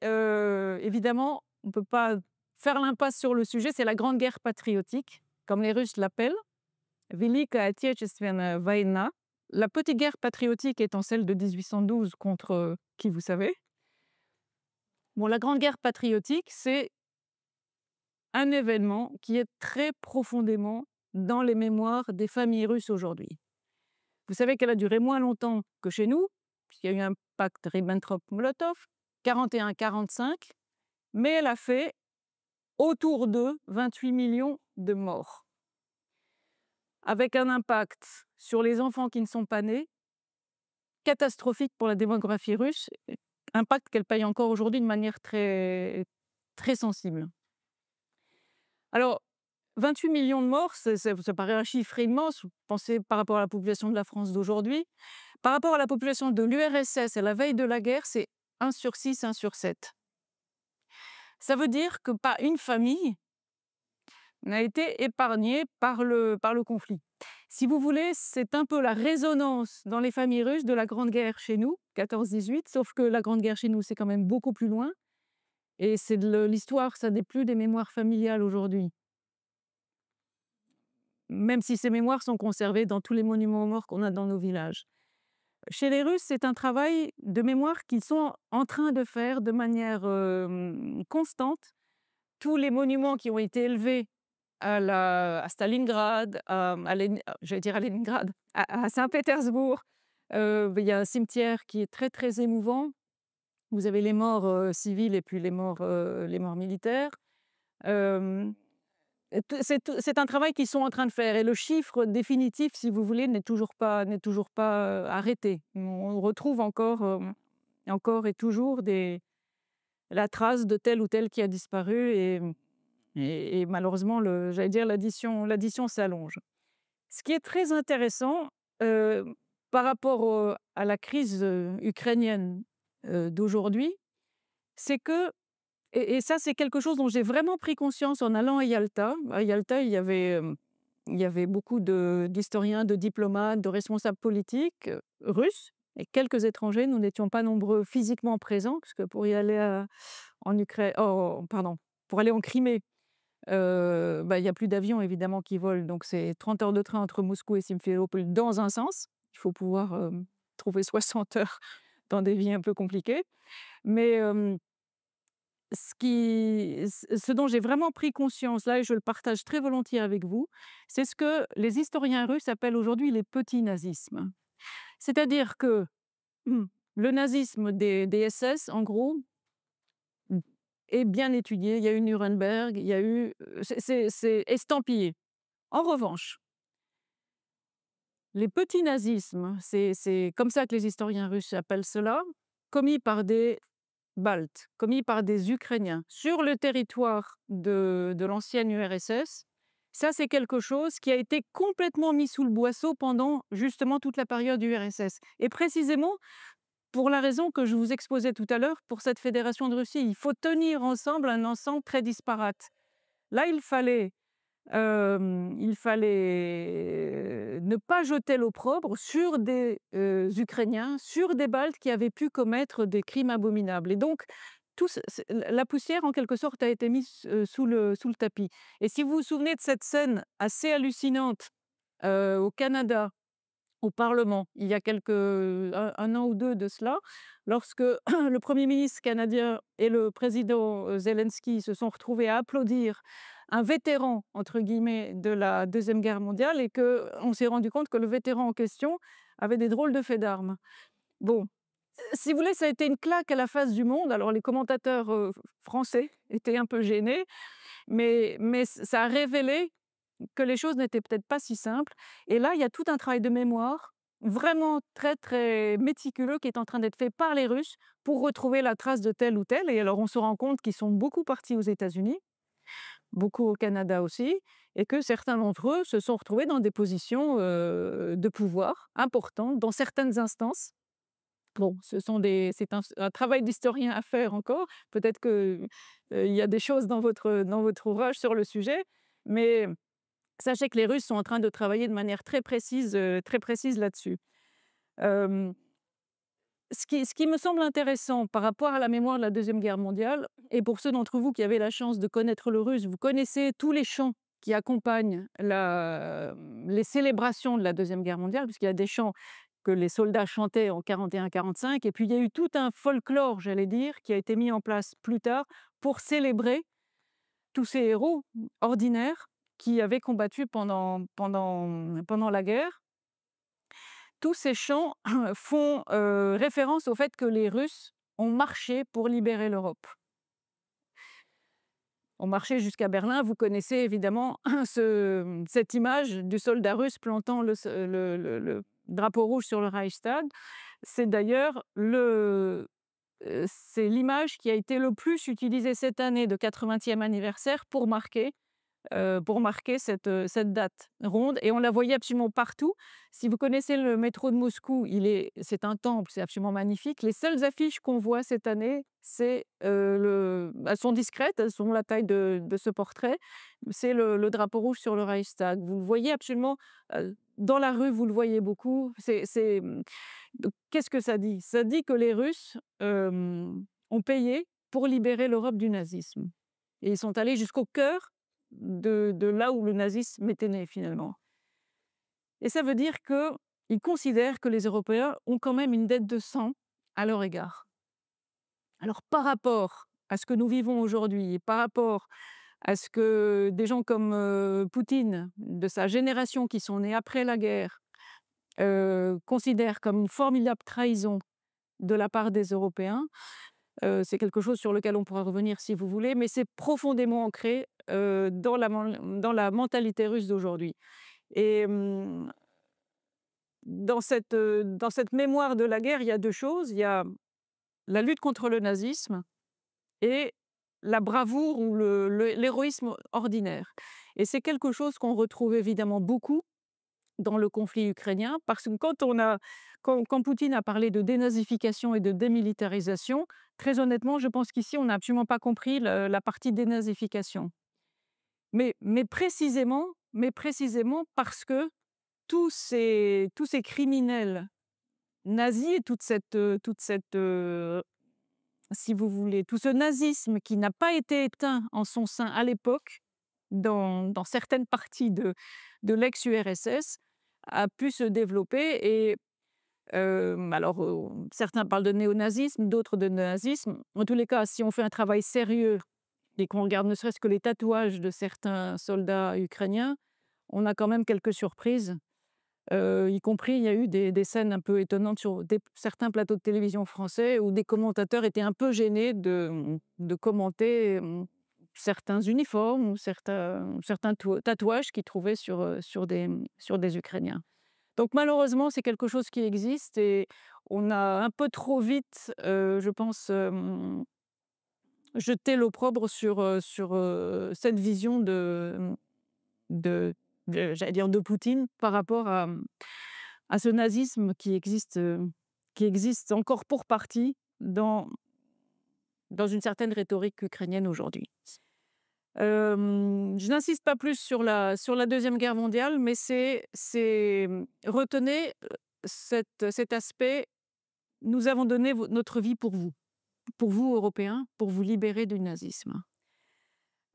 évidemment, on ne peut pas faire l'impasse sur le sujet, c'est la Grande Guerre patriotique, comme les Russes l'appellent, Великая Отечественная война. La petite guerre patriotique étant celle de 1812 contre, qui vous savez. Bon, la Grande Guerre patriotique, c'est un événement qui est très profondément dans les mémoires des familles russes aujourd'hui. Vous savez qu'elle a duré moins longtemps que chez nous, puisqu'il y a eu un pacte Ribbentrop-Molotov, 41-45, mais elle a fait autour de 28 millions de morts, avec un impact sur les enfants qui ne sont pas nés, catastrophique pour la démographie russe, impact qu'elle paye encore aujourd'hui de manière très, très sensible. Alors, 28 millions de morts, ça paraît un chiffre immense, pensez par rapport à la population de la France d'aujourd'hui. Par rapport à la population de l'URSS à la veille de la guerre, c'est 1 sur 6, 1 sur 7. Ça veut dire que pas une famille n'a été épargnée par le conflit. Si vous voulez, c'est un peu la résonance dans les familles russes de la Grande Guerre chez nous, 14-18, sauf que la Grande Guerre chez nous, c'est quand même beaucoup plus loin. Et c'est de l'histoire, ça n'est plus des mémoires familiales aujourd'hui. Même si ces mémoires sont conservées dans tous les monuments aux morts qu'on a dans nos villages. Chez les Russes, c'est un travail de mémoire qu'ils sont en train de faire de manière constante. Tous les monuments qui ont été élevés à Stalingrad, j'allais dire à Leningrad, à Saint-Pétersbourg, il y a un cimetière qui est très, très émouvant. Vous avez les morts civils et puis les morts militaires. C'est un travail qu'ils sont en train de faire et le chiffre définitif, si vous voulez, n'est toujours pas arrêté. On retrouve encore et toujours la trace de tel ou tel qui a disparu et malheureusement, j'allais dire l'addition s'allonge. Ce qui est très intéressant, par rapport à la crise ukrainienne d'aujourd'hui, c'est que et ça, c'est quelque chose dont j'ai vraiment pris conscience en allant à Yalta. À Yalta, il y avait beaucoup d'historiens, de diplomates, de responsables politiques russes et quelques étrangers. Nous n'étions pas nombreux physiquement présents, parce que pour y aller en Ukraine, pour aller en Crimée, il y a plus d'avions évidemment qui volent, donc c'est 30 heures de train entre Moscou et Simferopol dans un sens. Il faut pouvoir trouver 60 heures dans des vies un peu compliquées. Mais ce dont j'ai vraiment pris conscience là, et je le partage très volontiers avec vous, c'est ce que les historiens russes appellent aujourd'hui les petits nazismes. C'est-à-dire que le nazisme des SS, en gros, est bien étudié. Il y a eu Nuremberg, il y a eu, c'est estampillé. En revanche, les petits nazismes, c'est comme ça que les historiens russes appellent cela, commis par des baltes commis par des Ukrainiens sur le territoire de l'ancienne URSS, ça c'est quelque chose qui a été complètement mis sous le boisseau pendant justement toute la période URSS. Et précisément pour la raison que je vous exposais tout à l'heure pour cette fédération de Russie. Il faut tenir ensemble un ensemble très disparate. Là, il fallait ne pas jeter l'opprobre sur des Ukrainiens, sur des Baltes qui avaient pu commettre des crimes abominables. Et donc, la poussière, en quelque sorte, a été mise sous le tapis. Et si vous vous souvenez de cette scène assez hallucinante au Canada, au Parlement, il y a un an ou deux de cela, lorsque le Premier ministre canadien et le président Zelensky se sont retrouvés à applaudir un vétéran, entre guillemets, de la Deuxième Guerre mondiale et qu'on s'est rendu compte que le vétéran en question avait des drôles de faits d'armes. Bon, si vous voulez, ça a été une claque à la face du monde. Alors les commentateurs français étaient un peu gênés, mais ça a révélé que les choses n'étaient peut-être pas si simples. Et là, il y a tout un travail de mémoire, vraiment très, très méticuleux, qui est en train d'être fait par les Russes pour retrouver la trace de tel ou tel. Et alors, on se rend compte qu'ils sont beaucoup partis aux États-Unis, beaucoup au Canada aussi, et que certains d'entre eux se sont retrouvés dans des positions de pouvoir importantes dans certaines instances. Bon, c'est un travail d'historien à faire encore. Peut-être qu'il y a des choses dans votre ouvrage sur le sujet, mais sachez que les Russes sont en train de travailler de manière très précise là-dessus. Hem, ce qui me semble intéressant par rapport à la mémoire de la Deuxième Guerre mondiale, et pour ceux d'entre vous qui avaient la chance de connaître le russe, vous connaissez tous les chants qui accompagnent les célébrations de la Deuxième Guerre mondiale, puisqu'il y a des chants que les soldats chantaient en 41-45, et puis il y a eu tout un folklore, j'allais dire, qui a été mis en place plus tard pour célébrer tous ces héros ordinaires qui avaient combattu pendant la guerre. Tous ces chants font référence au fait que les Russes ont marché pour libérer l'Europe. Ont marché jusqu'à Berlin. Vous connaissez évidemment cette image du soldat russe plantant le drapeau rouge sur le Reichstag. C'est d'ailleurs c'est l'image qui a été le plus utilisée cette année de 80e anniversaire pour marquer cette date ronde, et on la voyait absolument partout. Si vous connaissez le métro de Moscou, c'est un temple, c'est absolument magnifique. Les seules affiches qu'on voit cette année, elles sont discrètes, elles sont la taille de ce portrait. C'est le drapeau rouge sur le Reichstag. Vous le voyez absolument, dans la rue, vous le voyez beaucoup. Donc qu'est-ce que ça dit? Ça dit que les Russes, ont payé pour libérer l'Europe du nazisme, et ils sont allés jusqu'au cœur de là où le nazisme était né finalement. Et ça veut dire qu'ils considèrent que les Européens ont quand même une dette de sang à leur égard. Alors par rapport à ce que nous vivons aujourd'hui et par rapport à ce que des gens comme Poutine, de sa génération qui sont nés après la guerre, considèrent comme une formidable trahison de la part des Européens, c'est quelque chose sur lequel on pourra revenir si vous voulez, mais c'est profondément ancré dans la mentalité russe d'aujourd'hui. Et dans cette mémoire de la guerre, il y a deux choses. Il y a la lutte contre le nazisme et la bravoure ou l'héroïsme ordinaire. Et c'est quelque chose qu'on retrouve évidemment beaucoup dans le conflit ukrainien, parce que quand Poutine a parlé de dénazification et de démilitarisation, très honnêtement, je pense qu'ici, on n'a absolument pas compris la partie dénazification. Mais précisément parce que tous ces criminels nazis et si vous voulez, tout ce nazisme qui n'a pas été éteint en son sein à l'époque, dans certaines parties de l'ex-URSS, a pu se développer. Et alors, certains parlent de néonazisme, d'autres de nazisme. En tous les cas, si on fait un travail sérieux et qu'on regarde ne serait-ce que les tatouages de certains soldats ukrainiens, on a quand même quelques surprises. Y compris, il y a eu des scènes un peu étonnantes sur certains plateaux de télévision français où des commentateurs étaient un peu gênés de commenter certains uniformes ou certains tatouages qu'ils trouvaient sur des Ukrainiens. Donc malheureusement, c'est quelque chose qui existe, et on a un peu trop vite, je pense, jeté l'opprobre sur cette vision de j'allais dire de Poutine par rapport à ce nazisme qui existe encore pour partie dans une certaine rhétorique ukrainienne aujourd'hui. Je n'insiste pas plus sur la 2e guerre mondiale, mais retenez, cet aspect: «Nous avons donné notre vie pour vous Européens, pour vous libérer du nazisme».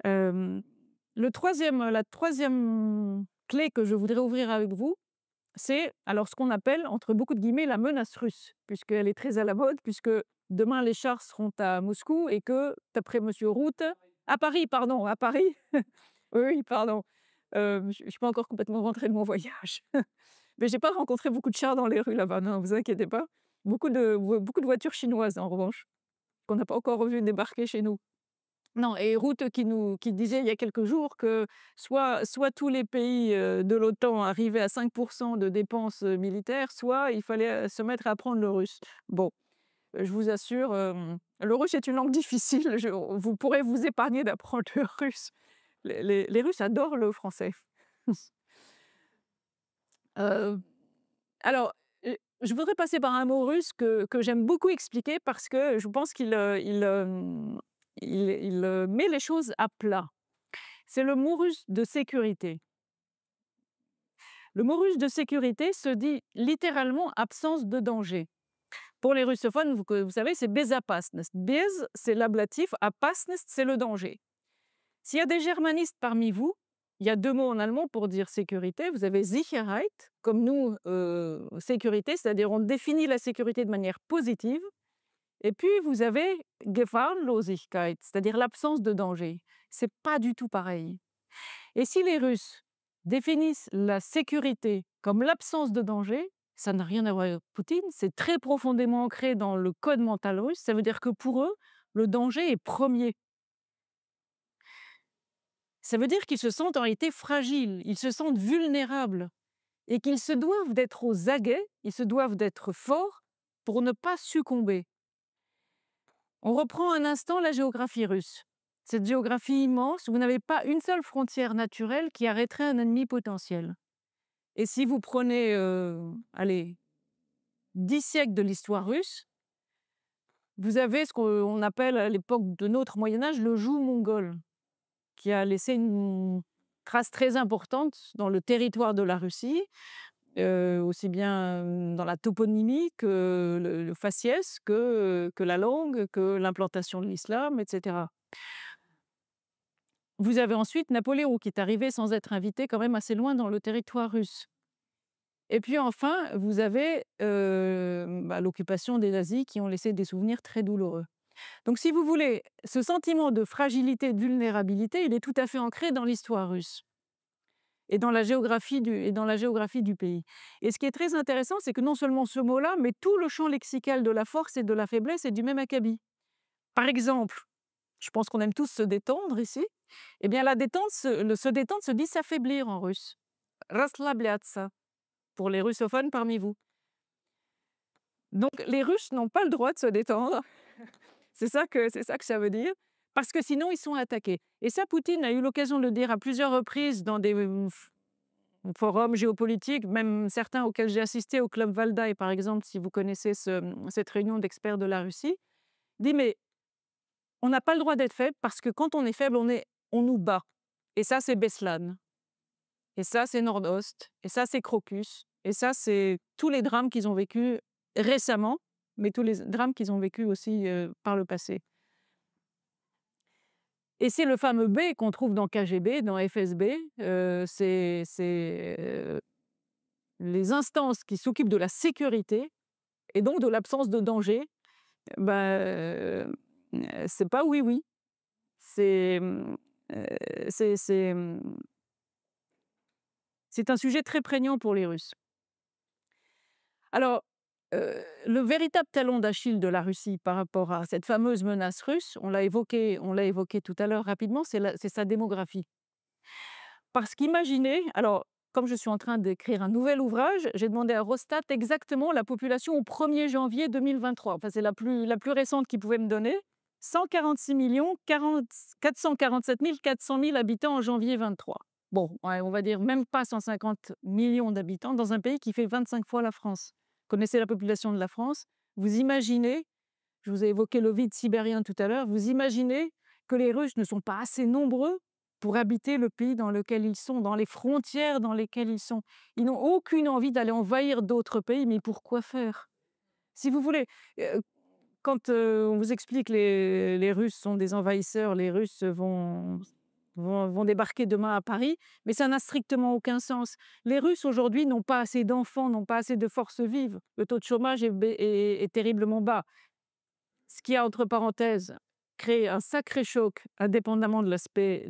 Hem, la troisième clé que je voudrais ouvrir avec vous, c'est alors ce qu'on appelle, entre beaucoup de guillemets, «la menace russe», puisqu'elle est très à la mode, puisque demain les chars seront à Moscou et que, d'après monsieur Route à Paris, pardon, à Paris. Oui, oui, pardon. Je suis pas encore complètement rentrée de mon voyage. Mais j'ai pas rencontré beaucoup de chars dans les rues là-bas, non, vous inquiétez pas. Beaucoup de voitures chinoises en revanche, qu'on n'a pas encore vues débarquer chez nous. Non, et Rutte qui disait il y a quelques jours que soit tous les pays, de l'OTAN arrivaient à 5 de dépenses, militaires, soit il fallait, se mettre à apprendre le russe. Bon, je vous assure, le russe est une langue difficile, vous pourrez vous épargner d'apprendre le russe. Les Russes adorent le français. Heu, alors, je voudrais passer par un mot russe que j'aime beaucoup expliquer parce que je pense qu'il met les choses à plat. C'est le mot russe de sécurité. Le mot russe de sécurité se dit littéralement «absence de danger». Pour les russophones, vous savez, c'est безопасность. Без, c'est l'ablatif, опасность, c'est le danger. S'il y a des germanistes parmi vous, il y a 2 mots en allemand pour dire sécurité. Vous avez Sicherheit, comme nous, sécurité, c'est-à-dire on définit la sécurité de manière positive. Et puis vous avez Gefahrenlosigkeit, c'est-à-dire l'absence de danger. C'est pas du tout pareil. Et si les Russes définissent la sécurité comme l'absence de danger, ça n'a rien à voir avec Poutine, c'est très profondément ancré dans le code mental russe. Ça veut dire que pour eux, le danger est premier. Ça veut dire qu'ils se sentent en réalité fragiles, ils se sentent vulnérables et qu'ils se doivent d'être aux aguets, ils se doivent d'être forts pour ne pas succomber. On reprend un instant la géographie russe. Cette géographie immense, vous n'avez pas une seule frontière naturelle qui arrêterait un ennemi potentiel. Et si vous prenez, allez, 10 siècles de l'histoire russe, vous avez ce qu'on appelle à l'époque de notre Moyen Âge le joug mongol, qui a laissé une trace très importante dans le territoire de la Russie, aussi bien dans la toponymie que le faciès, que la langue, que l'implantation de l'islam, etc. Vous avez ensuite Napoléon qui est arrivé sans être invité quand même assez loin dans le territoire russe. Et puis enfin, vous avez l'occupation des nazis qui ont laissé des souvenirs très douloureux. Donc si vous voulez, ce sentiment de fragilité, de vulnérabilité, il est tout à fait ancré dans l'histoire russe et dans la géographie du pays. Et ce qui est très intéressant, c'est que non seulement ce mot-là, mais tout le champ lexical de la force et de la faiblesse est du même acabit. Par exemple, je pense qu'on aime tous se détendre ici, eh bien la détente, se détendre se dit s'affaiblir en russe. Расслабляться pour les russophones parmi vous. Donc les Russes n'ont pas le droit de se détendre. C'est ça que ça veut dire, parce que sinon ils sont attaqués. Et ça, Poutine a eu l'occasion de le dire à plusieurs reprises dans des forums géopolitiques, même certains auxquels j'ai assisté au Club Valdai, par exemple, si vous connaissez cette réunion d'experts de la Russie. Il dit, mais on n'a pas le droit d'être faible, parce que quand on est faible, on nous bat. Et ça, c'est Beslan. Et ça, c'est Nordost. Et ça, c'est Crocus. Et ça, c'est tous les drames qu'ils ont vécus récemment, mais tous les drames qu'ils ont vécus aussi par le passé. Et c'est le fameux B qu'on trouve dans KGB, dans FSB. C'est les instances qui s'occupent de la sécurité et donc de l'absence de danger. C'est pas oui, oui. C'est c'est c'est, mmh, c'est un sujet très prégnant pour les Russes. Alors, le véritable talon d'Achille de la Russie par rapport à cette fameuse menace russe, on l'a évoqué tout à l'heure rapidement, c'est sa démographie. Parce qu'imaginez, alors comme je suis en train d'écrire un nouvel ouvrage, j'ai demandé à Eurostat exactement la population au 1er janvier 2023. Enfin, c'est la plus récente qu'ils pouvaient me donner. 146 447 400 000 habitants en janvier 23. Bon, ouais, on va dire même pas 150 millions d'habitants dans un pays qui fait 25 fois la France. Vous connaissez la population de la France? Vous imaginez, je vous ai évoqué le vide sibérien tout à l'heure, vous imaginez que les Russes ne sont pas assez nombreux pour habiter le pays dans lequel ils sont, dans les frontières dans lesquelles ils sont. Ils n'ont aucune envie d'aller envahir d'autres pays, mais pourquoi faire? Si vous voulez, quand on vous explique que les Russes sont des envahisseurs, les Russes vont débarquer demain à Paris, mais ça n'a strictement aucun sens. Les Russes aujourd'hui n'ont pas assez d'enfants, n'ont pas assez de forces vives. Le taux de chômage est terriblement bas. Ce qui a, entre parenthèses, créé un sacré choc, indépendamment de l'aspect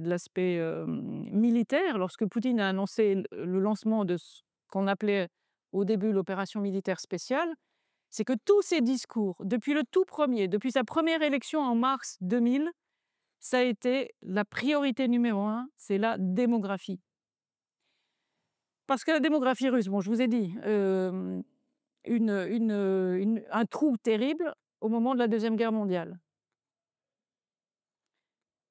militaire. Lorsque Poutine a annoncé le lancement de ce qu'on appelait au début l'opération militaire spéciale, c'est que tous ses discours, depuis le tout premier, depuis sa première élection en mars 2000, ça a été la priorité numéro un, c'est la démographie. Parce que la démographie russe, bon, je vous ai dit, un trou terrible au moment de la Deuxième Guerre mondiale.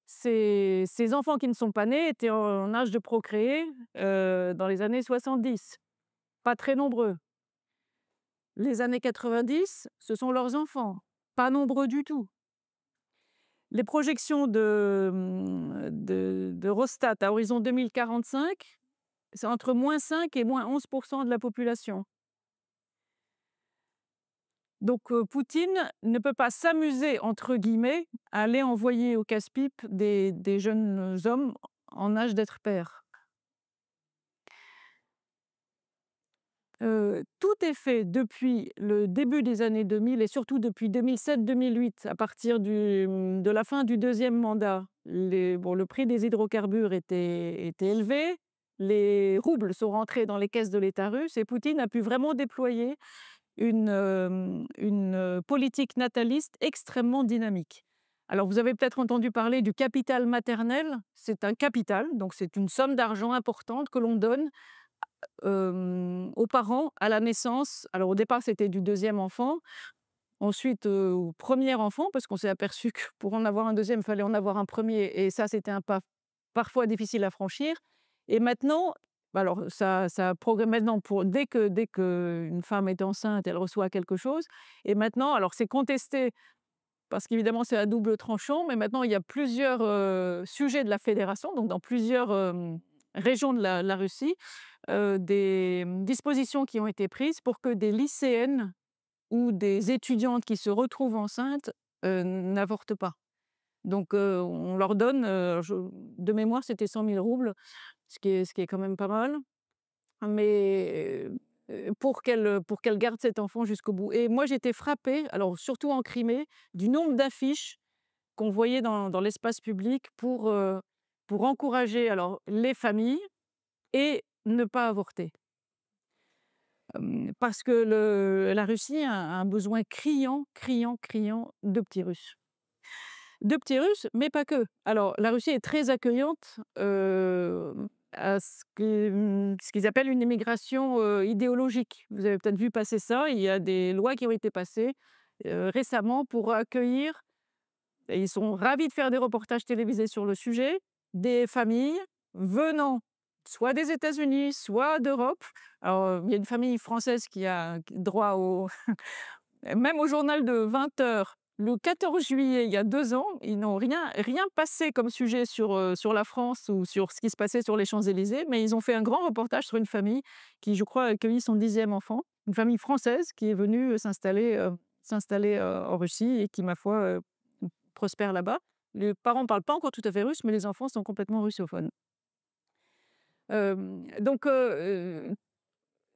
Ces enfants qui ne sont pas nés étaient en âge de procréer dans les années 70, pas très nombreux. Les années 90, ce sont leurs enfants, pas nombreux du tout. Les projections de Eurostat à horizon 2045, c'est entre -5 et -11% de la population. Donc Poutine ne peut pas «s'amuser» entre guillemets à aller envoyer au casse-pipe des jeunes hommes en âge d'être pères. Tout est fait depuis le début des années 2000 et surtout depuis 2007-2008, à partir de la fin du deuxième mandat. Le prix des hydrocarbures était élevé, les roubles sont rentrés dans les caisses de l'État russe et Poutine a pu vraiment déployer une politique nataliste extrêmement dynamique. Alors vous avez peut-être entendu parler du capital maternel. C'est un capital, donc c'est une somme d'argent importante que l'on donne aux parents à la naissance. Alors au départ, c'était du deuxième enfant, ensuite au premier enfant, parce qu'on s'est aperçu que pour en avoir un deuxième, il fallait en avoir un premier, et ça, c'était un pas parfois difficile à franchir. Et maintenant, alors ça progresse maintenant pour dès que une femme est enceinte, elle reçoit quelque chose. Et maintenant, alors c'est contesté parce qu'évidemment c'est à double tranchant, mais maintenant il y a plusieurs sujets de la fédération, donc dans plusieurs régions de la Russie, des dispositions qui ont été prises pour que des lycéennes ou des étudiantes qui se retrouvent enceintes n'avortent pas. Donc on leur donne, de mémoire, c'était 100 000 roubles, ce qui est quand même pas mal, mais pour qu'elle garde cet enfant jusqu'au bout. Et moi, j'étais frappée, alors surtout en Crimée, du nombre d'affiches qu'on voyait dans l'espace public pour encourager alors les familles et ne pas avorter. Parce que la Russie a un besoin criant, criant, criant de petits Russes. De petits Russes, mais pas que. Alors la Russie est très accueillante, à ce qu'ils appellent une immigration, idéologique. Vous avez peut-être vu passer ça, il y a des lois qui ont été passées, récemment pour accueillir, et ils sont ravis de faire des reportages télévisés sur le sujet, des familles venant soit des États-Unis, soit d'Europe. Alors, il y a une famille française qui a droit au même au journal de 20 heures, le 14 juillet, il y a 2 ans, ils n'ont rien passé comme sujet sur la France ou sur ce qui se passait sur les Champs-Élysées, mais ils ont fait un grand reportage sur une famille qui, je crois, a accueilli son 10e enfant. Une famille française qui est venue s'installer en Russie et qui, ma foi, prospère là-bas. Les parents ne parlent pas encore tout à fait russe, mais les enfants sont complètement russophones. Donc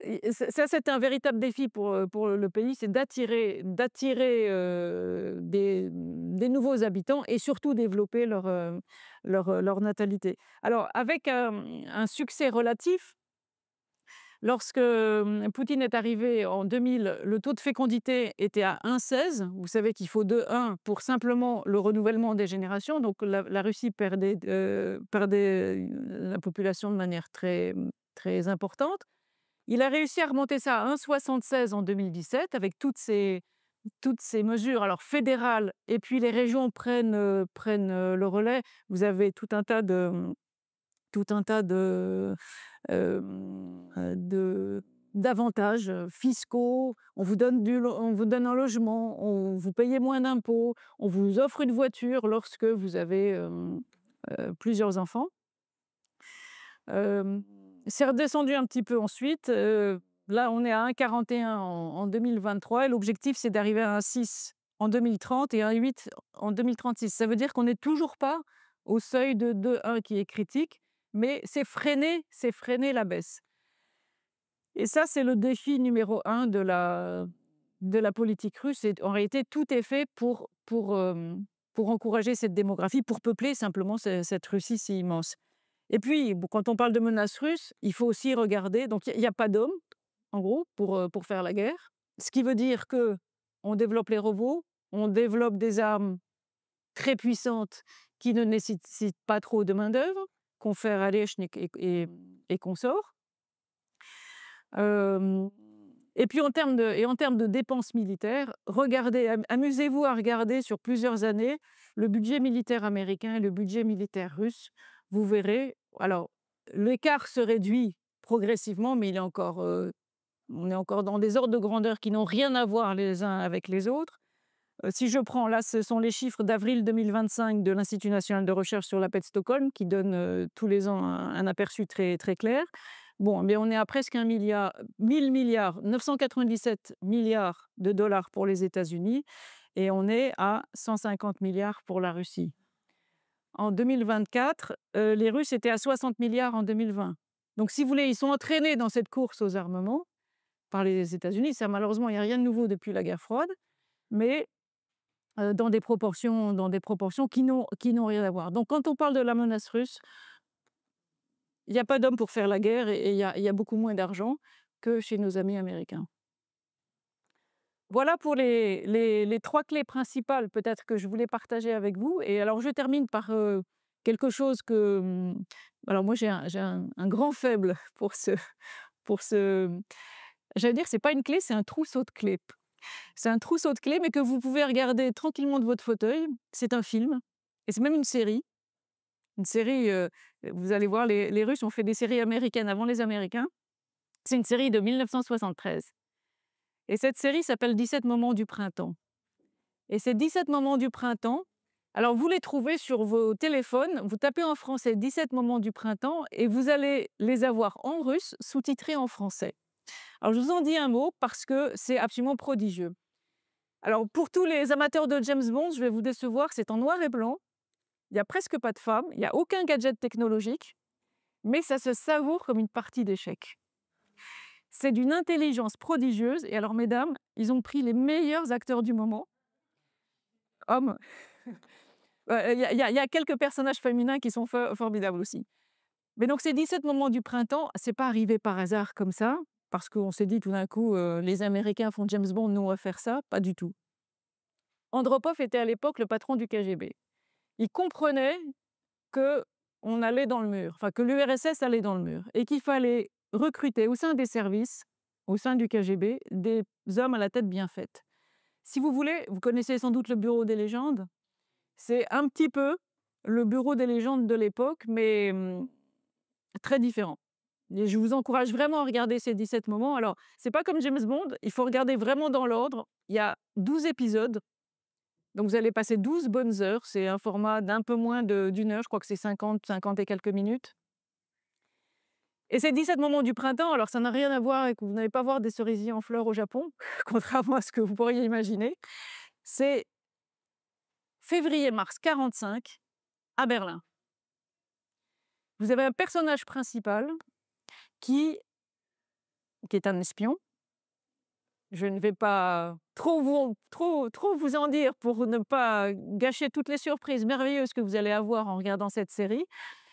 et ça, c'est un véritable défi pour le pays, c'est d'attirer des nouveaux habitants et surtout développer leur natalité. Alors avec un succès relatif, lorsque Poutine est arrivé en 2000, le taux de fécondité était à 1,16. Vous savez qu'il faut 2,1 pour simplement le renouvellement des générations. Donc la Russie perdait la population de manière très très importante. Il a réussi à remonter ça à 1,76 en 2017 avec toutes ces mesures, alors fédérales, et puis les régions prennent le relais. Vous avez tout un tas de d'avantages, fiscaux. On vous donne un logement, vous payez moins d'impôts, on vous offre une voiture lorsque vous avez, plusieurs enfants. Hem, c'est redescendu un petit peu ensuite, là on est à 1,41 en 2023 et l'objectif c'est d'arriver à 1,6 en 2030 et 1,8 en 2036. Ça veut dire qu'on n'est toujours pas au seuil de 2,1 qui est critique, mais c'est freiner la baisse. Et ça, c'est le défi numéro un de la politique russe et en réalité, tout est fait pour encourager cette démographie, pour peupler simplement cette Russie si immense. Et puis, bon, quand on parle de menace russe, il faut aussi regarder donc il y a pas d'hommes, en gros, pour faire la guerre. Ce qui veut dire que on développe les robots, on développe des armes très puissantes qui ne nécessitent pas trop de main-d'œuvre, confère Alechnik et consorts. Hem et puis en termes de dépenses militaires, regardez, amusez-vous à regarder sur plusieurs années le budget militaire américain et le budget militaire russe. Vous verrez, alors l'écart se réduit progressivement, mais on est encore dans des ordres de grandeur qui n'ont rien à voir les uns avec les autres. Si je prends là, ce sont les chiffres d'avril 2025 de l'Institut national de recherche sur la paix de Stockholm qui donnent, tous les ans un aperçu très, très clair. Bon, mais on est à presque 1 000 milliards, 997 milliards de dollars pour les États-Unis et on est à 150 milliards pour la Russie. En 2024, les Russes étaient à 60 milliards en 2020. Donc si vous voulez, ils sont entraînés dans cette course aux armements par les États-Unis. Ça, malheureusement, il n'y a rien de nouveau depuis la guerre froide, mais dans des proportions qui n'ont rien à voir. Donc quand on parle de la menace russe, il n'y a pas d'hommes pour faire la guerre et il y a beaucoup moins d'argent que chez nos amis américains. Voilà pour les 3 clés principales peut-être que je voulais partager avec vous et alors je termine par, quelque chose que, alors moi j'ai un grand faible pour ce j'allais dire c'est pas une clé, c'est un trousseau de clés. C'est un trousseau de clés mais que vous pouvez regarder tranquillement de votre fauteuil. C'est un film et c'est même une série. Une série, vous allez voir les Russes ont fait des séries américaines avant les Américains. C'est une série de 1973 et cette série s'appelle «17 moments du printemps» et ces 17 moments du printemps, alors vous les trouvez sur vos téléphones, vous tapez en français «17 moments du printemps» et vous allez les avoir en russe sous-titrés en français. Alors je vous en dis un mot parce que c'est absolument prodigieux. Alors pour tous les amateurs de James Bond, je vais vous décevoir, c'est en noir et blanc, il y a presque pas de femmes, il y a aucun gadget technologique, mais ça se savoure comme une partie d'échecs. C'est d'une intelligence prodigieuse et alors mesdames, ils ont pris les meilleurs acteurs du moment, hommes. Il y a quelques personnages féminins qui sont formidables aussi. Mais donc ces 17 moments du printemps, c'est pas arrivé par hasard comme ça, parce qu'on s'est dit tout d'un coup, les Américains font James Bond, nous on va faire ça, pas du tout. Andropov était à l'époque le patron du KGB. Il comprenait qu'on allait dans le mur, enfin que l'URSS allait dans le mur et qu'il fallait recruter au sein des services, au sein du KGB, des hommes à la tête bien faite. Si vous voulez, vous connaissez sans doute le bureau des légendes. C'est un petit peu le bureau des légendes de l'époque, mais très différent. Et je vous encourage vraiment à regarder ces 17 moments. Alors, c'est pas comme James Bond, il faut regarder vraiment dans l'ordre. Il y a 12 épisodes, donc vous allez passer 12 bonnes heures. C'est un format d'un peu moins d'une heure, je crois que c'est 50 et quelques minutes. Et ces 17 moments du printemps, alors ça n'a rien à voir avec vous n'allez pas voir des cerisiers en fleurs au Japon, contrairement à ce que vous pourriez imaginer. C'est février-mars 45 à Berlin. Vous avez un personnage principal qui est un espion. Je ne vais pas trop vous en dire pour ne pas gâcher toutes les surprises merveilleuses que vous allez avoir en regardant cette série.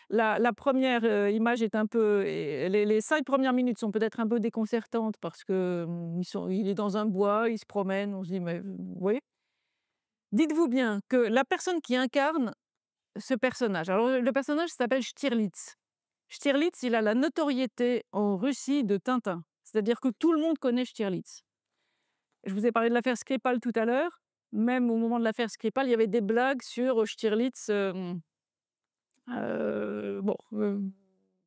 La première, image est un peu et les 5 premières minutes sont peut-être un peu déconcertantes parce que, il est dans un bois, il se promène, on se dit: «Mais» oui. Dites-vous bien que la personne qui incarne ce personnage, alors le personnage s'appelle Stirlitz. Stirlitz, il a la notoriété en Russie de Tintin. C'est-à-dire que tout le monde connaît Stirlitz. Je vous ai parlé de l'affaire Skripal tout à l'heure. Même au moment de l'affaire Skripal, il y avait des blagues sur Stirlitz, bon,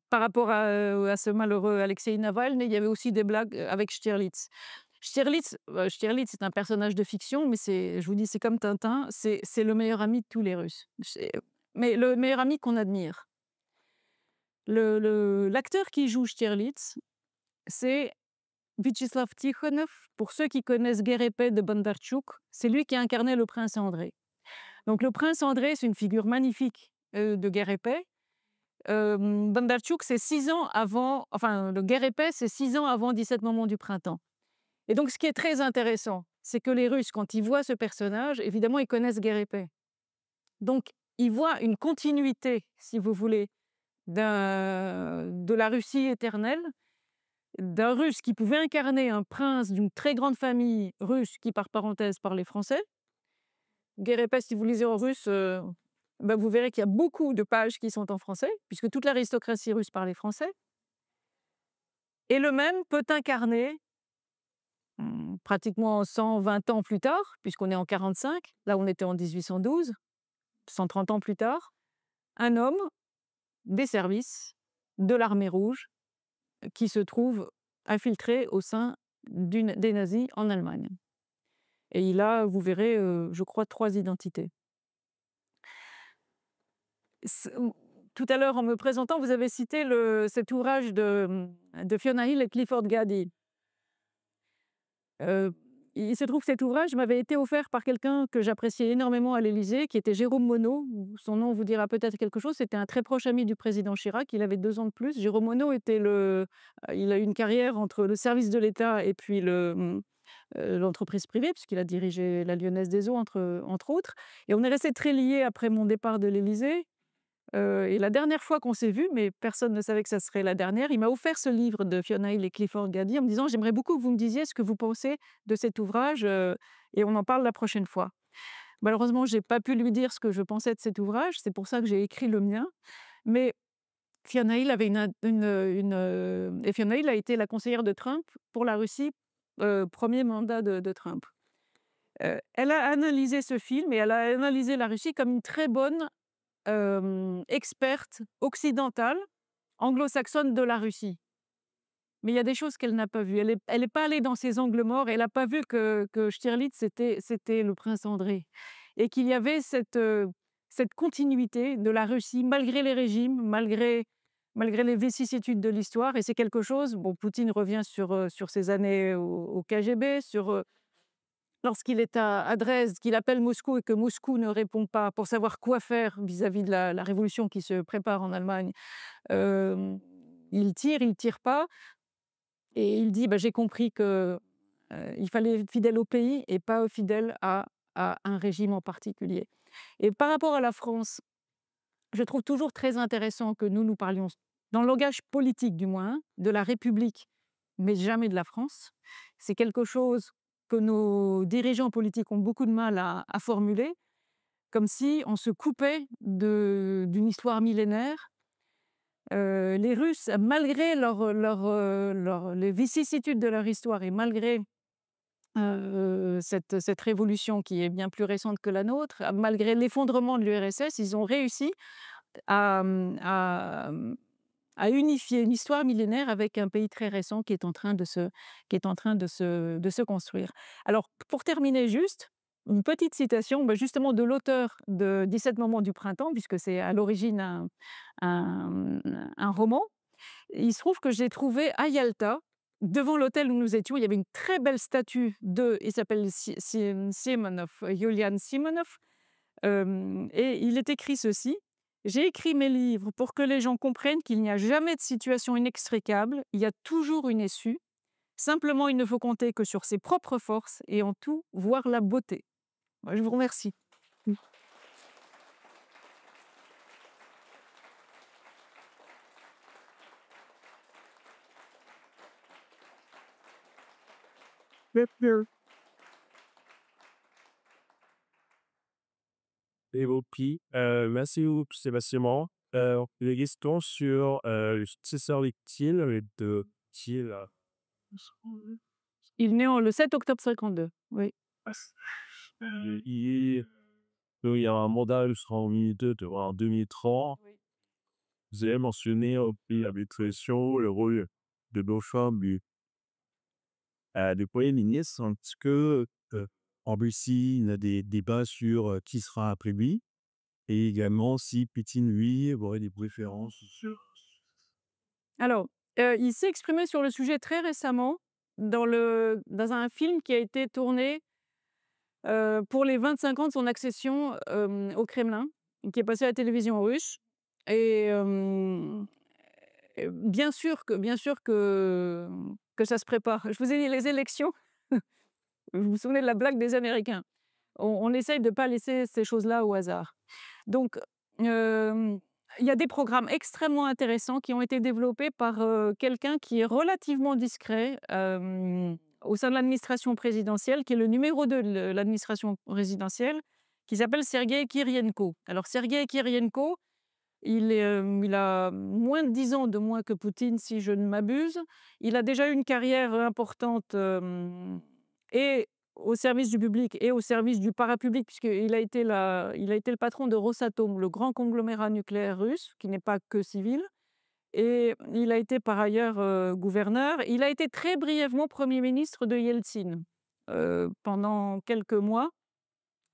par rapport à ce malheureux Alexeï Navalny, il y avait aussi des blagues, avec Stirlitz. Stirlitz est un personnage de fiction, mais je vous dis, c'est comme Tintin, c'est le meilleur ami de tous les Russes. Mais le meilleur ami qu'on admire. L'acteur qui joue Stirlitz, c'est Vyacheslav Tikhonov. Pour ceux qui connaissent Guerre et paix de Bondarchuk, c'est lui qui a incarné le prince André. Donc le prince André, c'est une figure magnifique, de Guerre et paix. Bondarchuk, c'est 6 ans avant, enfin, le Guerre et paix, c'est 6 ans avant 17 moments du printemps. Et donc ce qui est très intéressant, c'est que les Russes, quand ils voient ce personnage, évidemment, ils connaissent Guerre et paix. Donc ils voient une continuité, si vous voulez, de la Russie éternelle, d'un Russe qui pouvait incarner un prince d'une très grande famille russe qui, par parenthèse, parlait français. Guerre et paix, si vous lisez en russe, vous verrez qu'il y a beaucoup de pages qui sont en français, puisque toute l'aristocratie russe parlait français. Et le même peut incarner, pratiquement 120 ans plus tard, puisqu'on est en 45, là on était en 1812, 130 ans plus tard, un homme des services de l'armée rouge qui se trouve infiltré au sein des nazis en Allemagne. Et il a, vous verrez, je crois 3 identités. Tout à l'heure, en me présentant, vous avez cité cet ouvrage de Fiona Hill et Clifford Gaddy. Il se trouve que cet ouvrage m'avait été offert par quelqu'un que j'appréciais énormément à l'Élysée, qui était Jérôme Monod. Son nom vous dira peut-être quelque chose. C'était un très proche ami du président Chirac. Il avait 2 ans de plus. Jérôme Monod il a eu une carrière entre le service de l'État et puis l'entreprise privée, puisqu'il a dirigé la Lyonnaise des Eaux, entre autres. Et on est restés très liés après mon départ de l'Élysée. Et la dernière fois qu'on s'est vus, mais personne ne savait que ça serait la dernière, il m'a offert ce livre de Fiona Hill et Clifford Gaddy en me disant: «J'aimerais beaucoup que vous me disiez ce que vous pensez de cet ouvrage, et on en parle la prochaine fois». Malheureusement, j'ai pas pu lui dire ce que je pensais de cet ouvrage, c'est pour ça que j'ai écrit le mien. Mais Fiona Hill avait et Fiona Hill a été la conseillère de Trump pour la Russie, 1er mandat de Trump. Elle a analysé ce film et elle a analysé la Russie comme une très bonne experte occidentale, anglo-saxonne de la Russie. Mais il y a des choses qu'elle n'a pas vues. Elle est pas allée dans ces angles morts, elle n'a pas vu que Stirlitz, c'était le prince André et qu'il y avait cette continuité de la Russie malgré les régimes, malgré les vicissitudes de l'histoire. Et c'est quelque chose, bon, Poutine revient sur ses années au KGB, lorsqu'il est à Dresde, qu'il appelle Moscou et que Moscou ne répond pas pour savoir quoi faire vis-à-vis de la révolution qui se prépare en Allemagne. Hem, il tire pas et il dit: «Bah, j'ai compris que, il fallait être fidèle au pays et pas fidèle à un régime en particulier». Et par rapport à la France, je trouve toujours très intéressant que nous parlions, dans le langage politique du moins, de la République, mais jamais de la France. C'est quelque chose que nos dirigeants politiques ont beaucoup de mal à formuler, comme si on se coupait d'une histoire millénaire. Les Russes, malgré les vicissitudes de leur histoire et malgré cette révolution qui est bien plus récente que la nôtre, malgré l'effondrement de l'URSS, ils ont réussi à, à unifier une histoire millénaire avec un pays très récent qui est en train de se construire. Alors, pour terminer juste, une petite citation, justement de l'auteur de 17 moments du printemps, puisque c'est à l'origine un un roman. Il se trouve que j'ai trouvé à Yalta, devant l'hôtel où nous étions, il y avait une très belle statue il s'appelle Simonov, Yulian Simonov, et il est écrit ceci: «J'ai écrit mes livres pour que les gens comprennent qu'il n'y a jamais de situation inextricable, il y a toujours une issue. Simplement, il ne faut compter que sur ses propres forces et en tout voir la beauté». Moi, je vous remercie. Et merci beaucoup, Sébastien. Les questions sur, le successeur légitime de qui là? Il est né le 7 octobre 52. Oui. Il il y a un mandat jusqu'en 2002 de en 2030. Oui. Vous avez mentionné aussi la maîtrisation, le rôle de nos femmes du Premier ministre. Est-ce que, en Russie, il y a des débats sur, qui sera après lui? Et également si Poutine, lui, aurait des préférences sur Alors, il s'est exprimé sur le sujet très récemment dans un film qui a été tourné, pour les 25 ans de son accession, au Kremlin, qui est passé à la télévision russe et bien sûr que ça se prépare. Je vous ai dit les élections, vous vous souvenez de la blague des Américains? On essaye de ne pas laisser ces choses-là au hasard. Donc, hem, il y a des programmes extrêmement intéressants qui ont été développés par, quelqu'un qui est relativement discret, au sein de l'administration présidentielle, qui est le numéro 2 de l'administration présidentielle, qui s'appelle Sergueï Kirienko. Alors Sergueï Kirienko, il a moins de 10 ans de moins que Poutine, si je ne m'abuse. Il a déjà eu une carrière importante, et au service du public et au service du parapublic, puisqu'il il a été le patron de Rosatom, le grand conglomérat nucléaire russe, qui n'est pas que civil, et il a été par ailleurs, gouverneur. Il a été très brièvement premier ministre de Yeltsin, pendant quelques mois.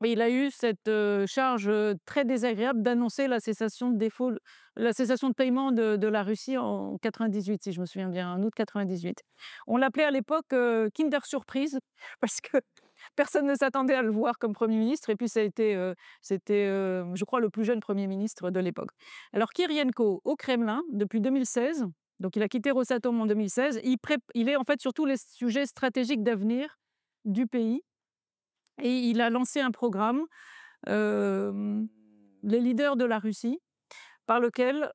Et il a eu cette, charge, très désagréable d'annoncer la cessation de paiement de la Russie en 98, si je me souviens bien, en août 98. On l'appelait à l'époque, Kinder Surprise parce que personne ne s'attendait à le voir comme premier ministre et puis c'était, je crois, le plus jeune premier ministre de l'époque. Alors Kirienko, au Kremlin, depuis 2016, donc il a quitté Rosatom en 2016, il est en fait sur tous les sujets stratégiques d'avenir du pays et il a lancé un programme, hem, les leaders de la Russie, par lequel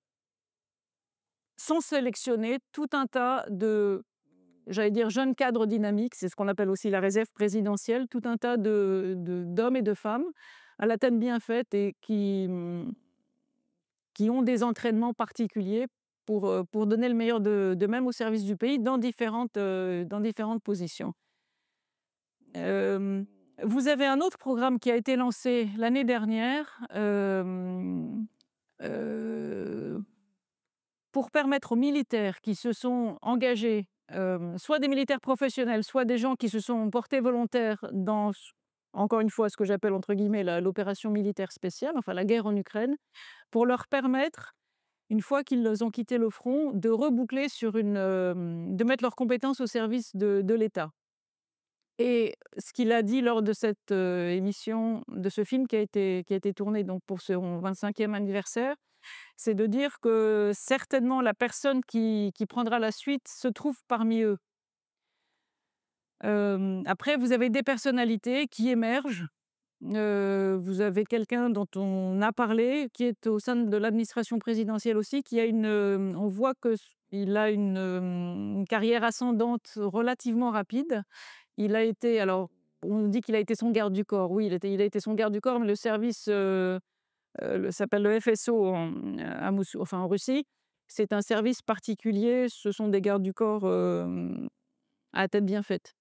sont sélectionnés tout un tas de, j'allais dire, jeunes cadres dynamiques, c'est ce qu'on appelle aussi la réserve présidentielle, tout un tas d'hommes et de femmes à la tête bien faite et qui ont des entraînements particuliers pour donner le meilleur d'eux-mêmes au service du pays dans différentes positions. Hem, vous avez un autre programme qui a été lancé l'année dernière, heu, pour permettre aux militaires qui se sont engagés, soit des militaires professionnels, soit des gens qui se sont portés volontaires dans encore une fois, ce que j'appelle entre guillemets «l'opération militaire spéciale», enfin la guerre en Ukraine, pour leur permettre, une fois qu'ils ont quitté le front, de reboucler de mettre leurs compétences au service de l'État. Et ce qu'il a dit lors de cette, émission, de ce film qui a été tourné donc pour son 25e anniversaire, c'est de dire que certainement la personne qui prendra la suite se trouve parmi eux. Après vous avez des personnalités qui émergent. Vous avez quelqu'un dont on a parlé, qui est au sein de l'administration présidentielle aussi, qui a on voit que il a une carrière ascendante relativement rapide. Il a été alors, on dit qu'il a été son garde du corps. Oui, il a été son garde du corps, mais le service, s'appelle le FSO à Moscou, enfin en Russie. C'est un service particulier, ce sont des gardes du corps, à tête bien faite.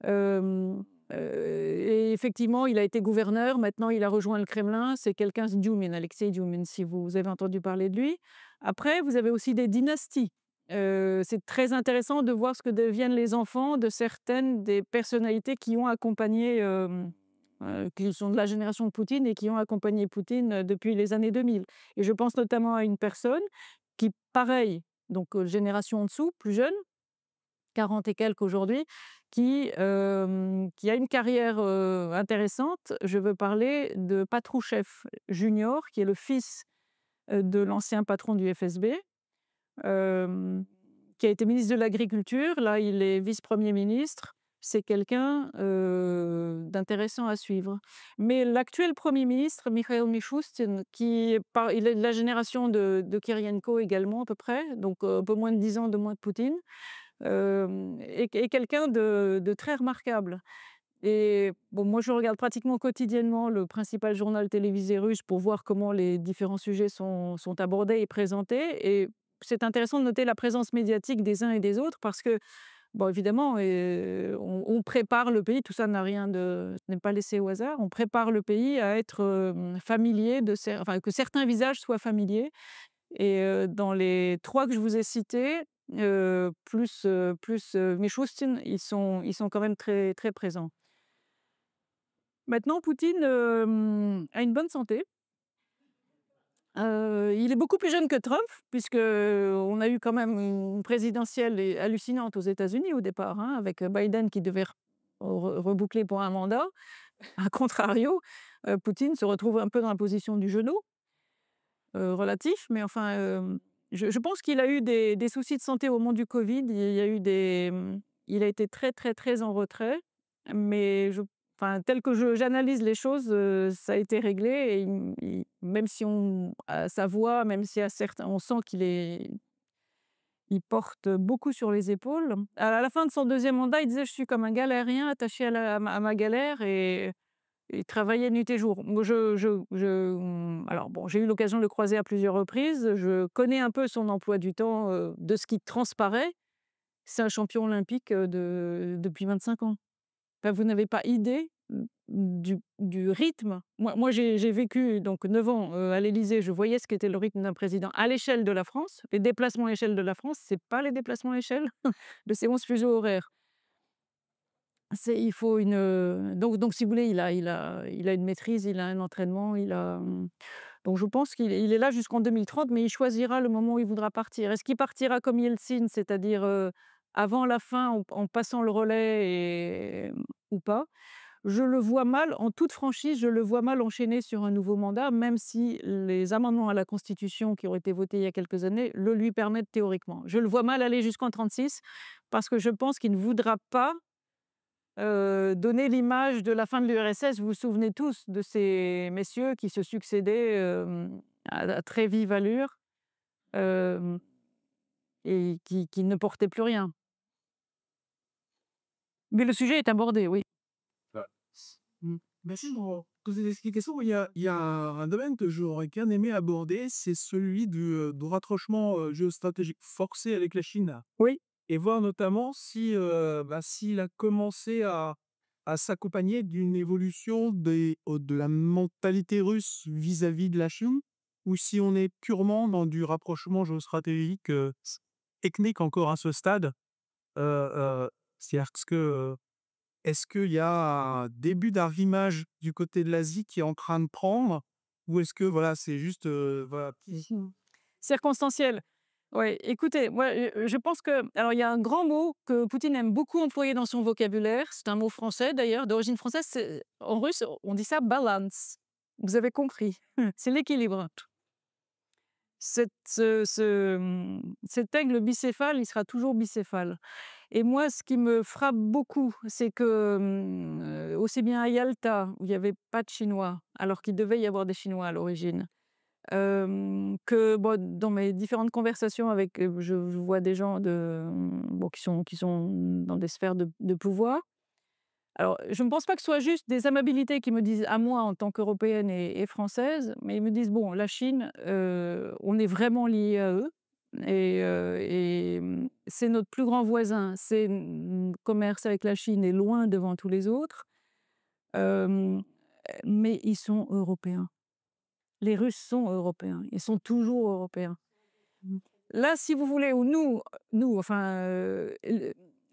Hem, et effectivement, il a été gouverneur, maintenant il a rejoint le Kremlin, c'est quelqu'un, Dioumine, Alexeï Dioumine, si vous avez entendu parler de lui. Après, vous avez aussi des dynasties. C'est très intéressant de voir ce que deviennent les enfants de certaines des personnalités qui ont accompagné, qui sont de la génération de Poutine et qui ont accompagné Poutine, depuis les années 2000. Et je pense notamment à une personne qui, pareil, donc génération en dessous, plus jeune, 40 et quelques aujourd'hui, qui a une carrière, intéressante. Je veux parler de Patrouchev junior, qui est le fils, de l'ancien patron du FSB, hem, qui a été ministre de l'Agriculture. Là, il est vice-premier ministre. C'est quelqu'un, d'intéressant à suivre. Mais l'actuel premier ministre, Mikhaïl Mishustin, il est de la génération de Kirienko également à peu près, donc un peu moins de 10 ans de moins de Poutine. Est quelqu'un de très remarquable Et bon, moi, je regarde pratiquement quotidiennement le principal journal télévisé russe pour voir comment les différents sujets sont abordés et présentés. Et c'est intéressant de noter la présence médiatique des uns et des autres parce que, bon, évidemment, on prépare le pays, tout ça n'a rien de ce n'est pas laissé au hasard. On prépare le pays à être, familier de enfin, que certains visages soient familiers. Et dans les 3 que je vous ai cités, plus Mishustin, ils sont quand même très, très présents. Maintenant, Poutine, a une bonne santé. Il est beaucoup plus jeune que Trump puisque, on a eu quand même une présidentielle hallucinante aux États-Unis au départ, hein, avec Biden qui devait reboucler pour un mandat. A contrario, Poutine se retrouve un peu dans la position du genou, relatif, mais enfin, je pense qu'il a eu des soucis de santé au moment du covid. Il a été très, très, très en retrait, mais enfin, tel que j'analyse les choses, ça a été réglé et même si à sa voix, même si à certains on sent il porte beaucoup sur les épaules. À la fin de son deuxième mandat, il disait: «Je suis comme un galérien attaché à ma galère», et il travaillait nuit et jour. Moi, alors bon, j'ai eu l'occasion de le croiser à plusieurs reprises. Je connais un peu son emploi du temps, de ce qui transparaît. C'est un champion olympique, depuis 25 ans. Enfin, vous n'avez pas idée, du rythme. Moi, j'ai vécu donc 9 ans, à l'Élysée. Je voyais ce qu'était le rythme d'un président à l'échelle de la France. Les déplacements à l'échelle de la France, c'est pas les déplacements à l'échelle de ces 11 fuseaux horaires. Il faut donc si vous voulez, il a une maîtrise, il a un entraînement, donc je pense qu'il est là jusqu'en 2030, mais il choisira le moment où il voudra partir. Est-ce qu'il partira comme Yeltsin, c'est-à-dire, avant la fin en passant le relais ou pas? Je le vois mal, en toute franchise, je le vois mal enchaîner sur un nouveau mandat, même si les amendements à la Constitution qui ont été votés il y a quelques années le lui permettent théoriquement. Je le vois mal aller jusqu'en 36 parce que je pense qu'il ne voudra pas donner l'image de la fin de l'URSS. Vous vous souvenez tous de ces messieurs qui se succédaient, à très vive allure, hem et qui ne portaient plus rien. Mais le sujet est abordé, oui. Bah, merci pour toutes ces explications. Il y a un domaine que j'aurais bien aimé aborder, c'est celui du rapprochement géostratégique forcé avec la Chine. Oui. Et voir notamment si, s'il a commencé à s'accompagner d'une évolution de la mentalité russe vis-à-vis de la Chine, ou si on est purement dans du rapprochement géostratégique, technique encore à ce stade. C'est-à-dire est-ce qu'il y a un début d'arrimage du côté de l'Asie qui est en train de prendre? Ou est-ce que voilà, c'est juste, voilà. Mmh. Circonstanciel. Ouais, écoutez, moi, je pense que alors il y a un grand mot que Poutine aime beaucoup employer dans son vocabulaire. C'est un mot français d'ailleurs, d'origine française. En russe, on dit ça balance. Vous avez compris. C'est l'équilibre. Cet aigle bicéphale, il sera toujours bicéphale. Et moi, ce qui me frappe beaucoup, c'est que, aussi bien à Yalta, où il y avait pas de Chinois, alors qu'il devait y avoir des Chinois à l'origine, que bon, dans mes différentes conversations avec, je vois des gens bon, qui sont dans des sphères de pouvoir. Alors, je ne pense pas que ce soit juste des amabilités qui me disent à moi en tant qu'Européenne et Française, mais ils me disent: «Bon, la Chine, on est vraiment liés à eux et c'est notre plus grand voisin. C'est commerce avec la Chine est loin devant tous les autres, hem, mais ils sont européens. Les Russes sont européens, ils sont toujours européens». Là, si vous voulez, ou nous, enfin,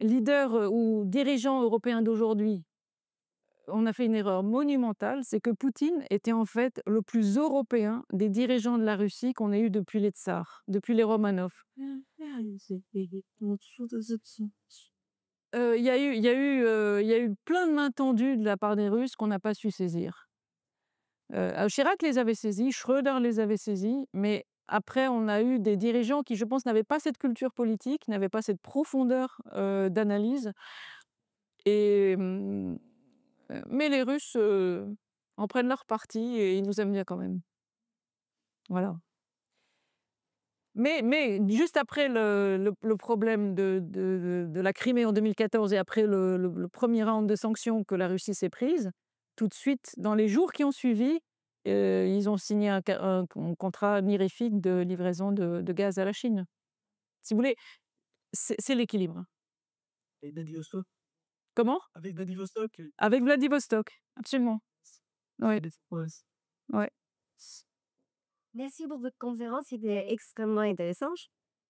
leaders, ou dirigeants européens d'aujourd'hui, on a fait une erreur monumentale, c'est que Poutine était en fait le plus européen des dirigeants de la Russie qu'on ait eu depuis les tsars, depuis les Romanov. Il y a eu plein de mains tendues de la part des Russes qu'on n'a pas su saisir. Chirac les avait saisis, Schröder les avait saisis, mais après on a eu des dirigeants qui, je pense, n'avaient pas cette culture politique, n'avaient pas cette profondeur, d'analyse. Et mais les Russes, en prennent leur parti et ils nous aiment bien quand même. Voilà. Mais juste après le problème de la Crimée en 2014 et après le premier round de sanctions que la Russie s'est prise, tout de suite, dans les jours qui ont suivi, ils ont signé un contrat mirifique de livraison de gaz à la Chine. Si vous voulez, c'est l'équilibre. Et Vladivostok, Comment? avec Vladivostok, Avec Vladivostok, absolument. Ouais, ouais. ouais. Merci pour votre conférence, c'était extrêmement intéressant.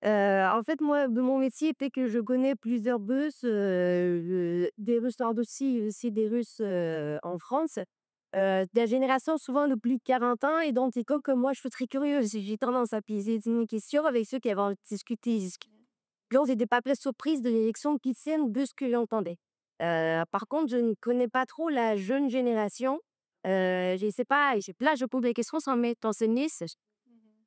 En fait, moi, de mon métier, peut-être que je connais plusieurs bus, des Russes en Russie, aussi des Russes en France, de la génération souvent de plus de 40 ans. Et donc, comme moi, je suis très curieuse. J'ai tendance à poser une question avec ceux qui avaient discuté. Donc, j'étais pas très surprise de l'élection qui tienne de ce que j'entendais. Par contre, je ne connais pas trop la jeune génération. Je sais pas, là, je pose des questions sans m'être renseignée.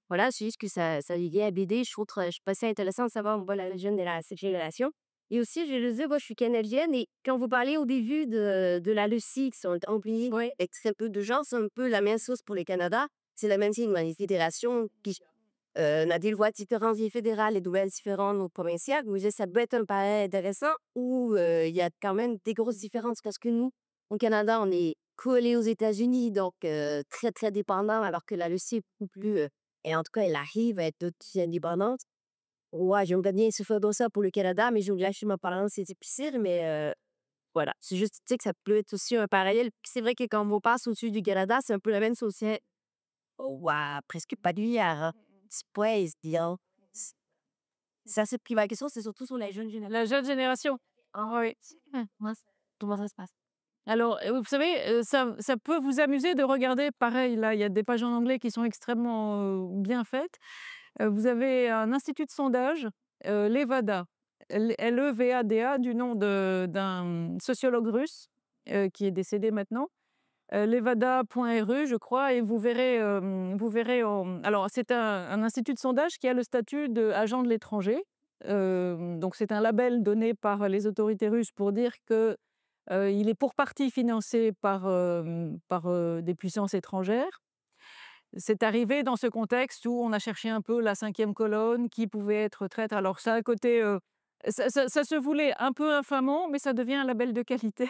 Voilà, c'est juste que ça lié à BD. Je trouve ça intéressant de savoir voilà, la jeune de cette génération. Et aussi, je le disais, moi, je suis canadienne. Et quand vous parlez au début de la Russie, qui sont employés avec très peu de gens, c'est un peu la même chose pour le Canada. C'est la même chose dans les fédérations qui on a des lois différentes, les fédérales, les nouvelles différentes ou provinciales. Vous voyez, ça peut être un parallèle intéressant où il y a quand même des grosses différences parce que nous, au Canada, on est collé aux États-Unis, donc très, très dépendant, alors que la Russie est beaucoup plus. Et en tout cas, elle arrive à être aussi indépendante. Ouais, j'aimerais bien se faire ça pour le Canada, mais je lâche ma parole, c'est difficile, mais voilà. C'est juste, tu sais, que ça peut être aussi un parallèle. Puis c'est vrai que quand on passe au-dessus du Canada, c'est un peu la même chose. Oh, wow, presque pas d'hier. Space, disons. Ça, c'est puis ma question, c'est surtout sur la jeune génération. La jeune génération. Ah Oui. comment ça se passe? Alors, vous savez, ça peut vous amuser de regarder, pareil, là, il y a des pages en anglais qui sont extrêmement bien faites. Vous avez un institut de sondage, Levada, Levada, du nom d'un sociologue russe qui est décédé maintenant. Levada.ru, je crois, et vous verrez alors, c'est un institut de sondage qui a le statut d'agent de l'étranger. Donc, c'est un label donné par les autorités russes pour dire que il est pour partie financé par des puissances étrangères. C'est arrivé dans ce contexte où on a cherché un peu la 5e colonne qui pouvait être traître. Alors ça a un côté, ça se voulait un peu infamant, mais ça devient un label de qualité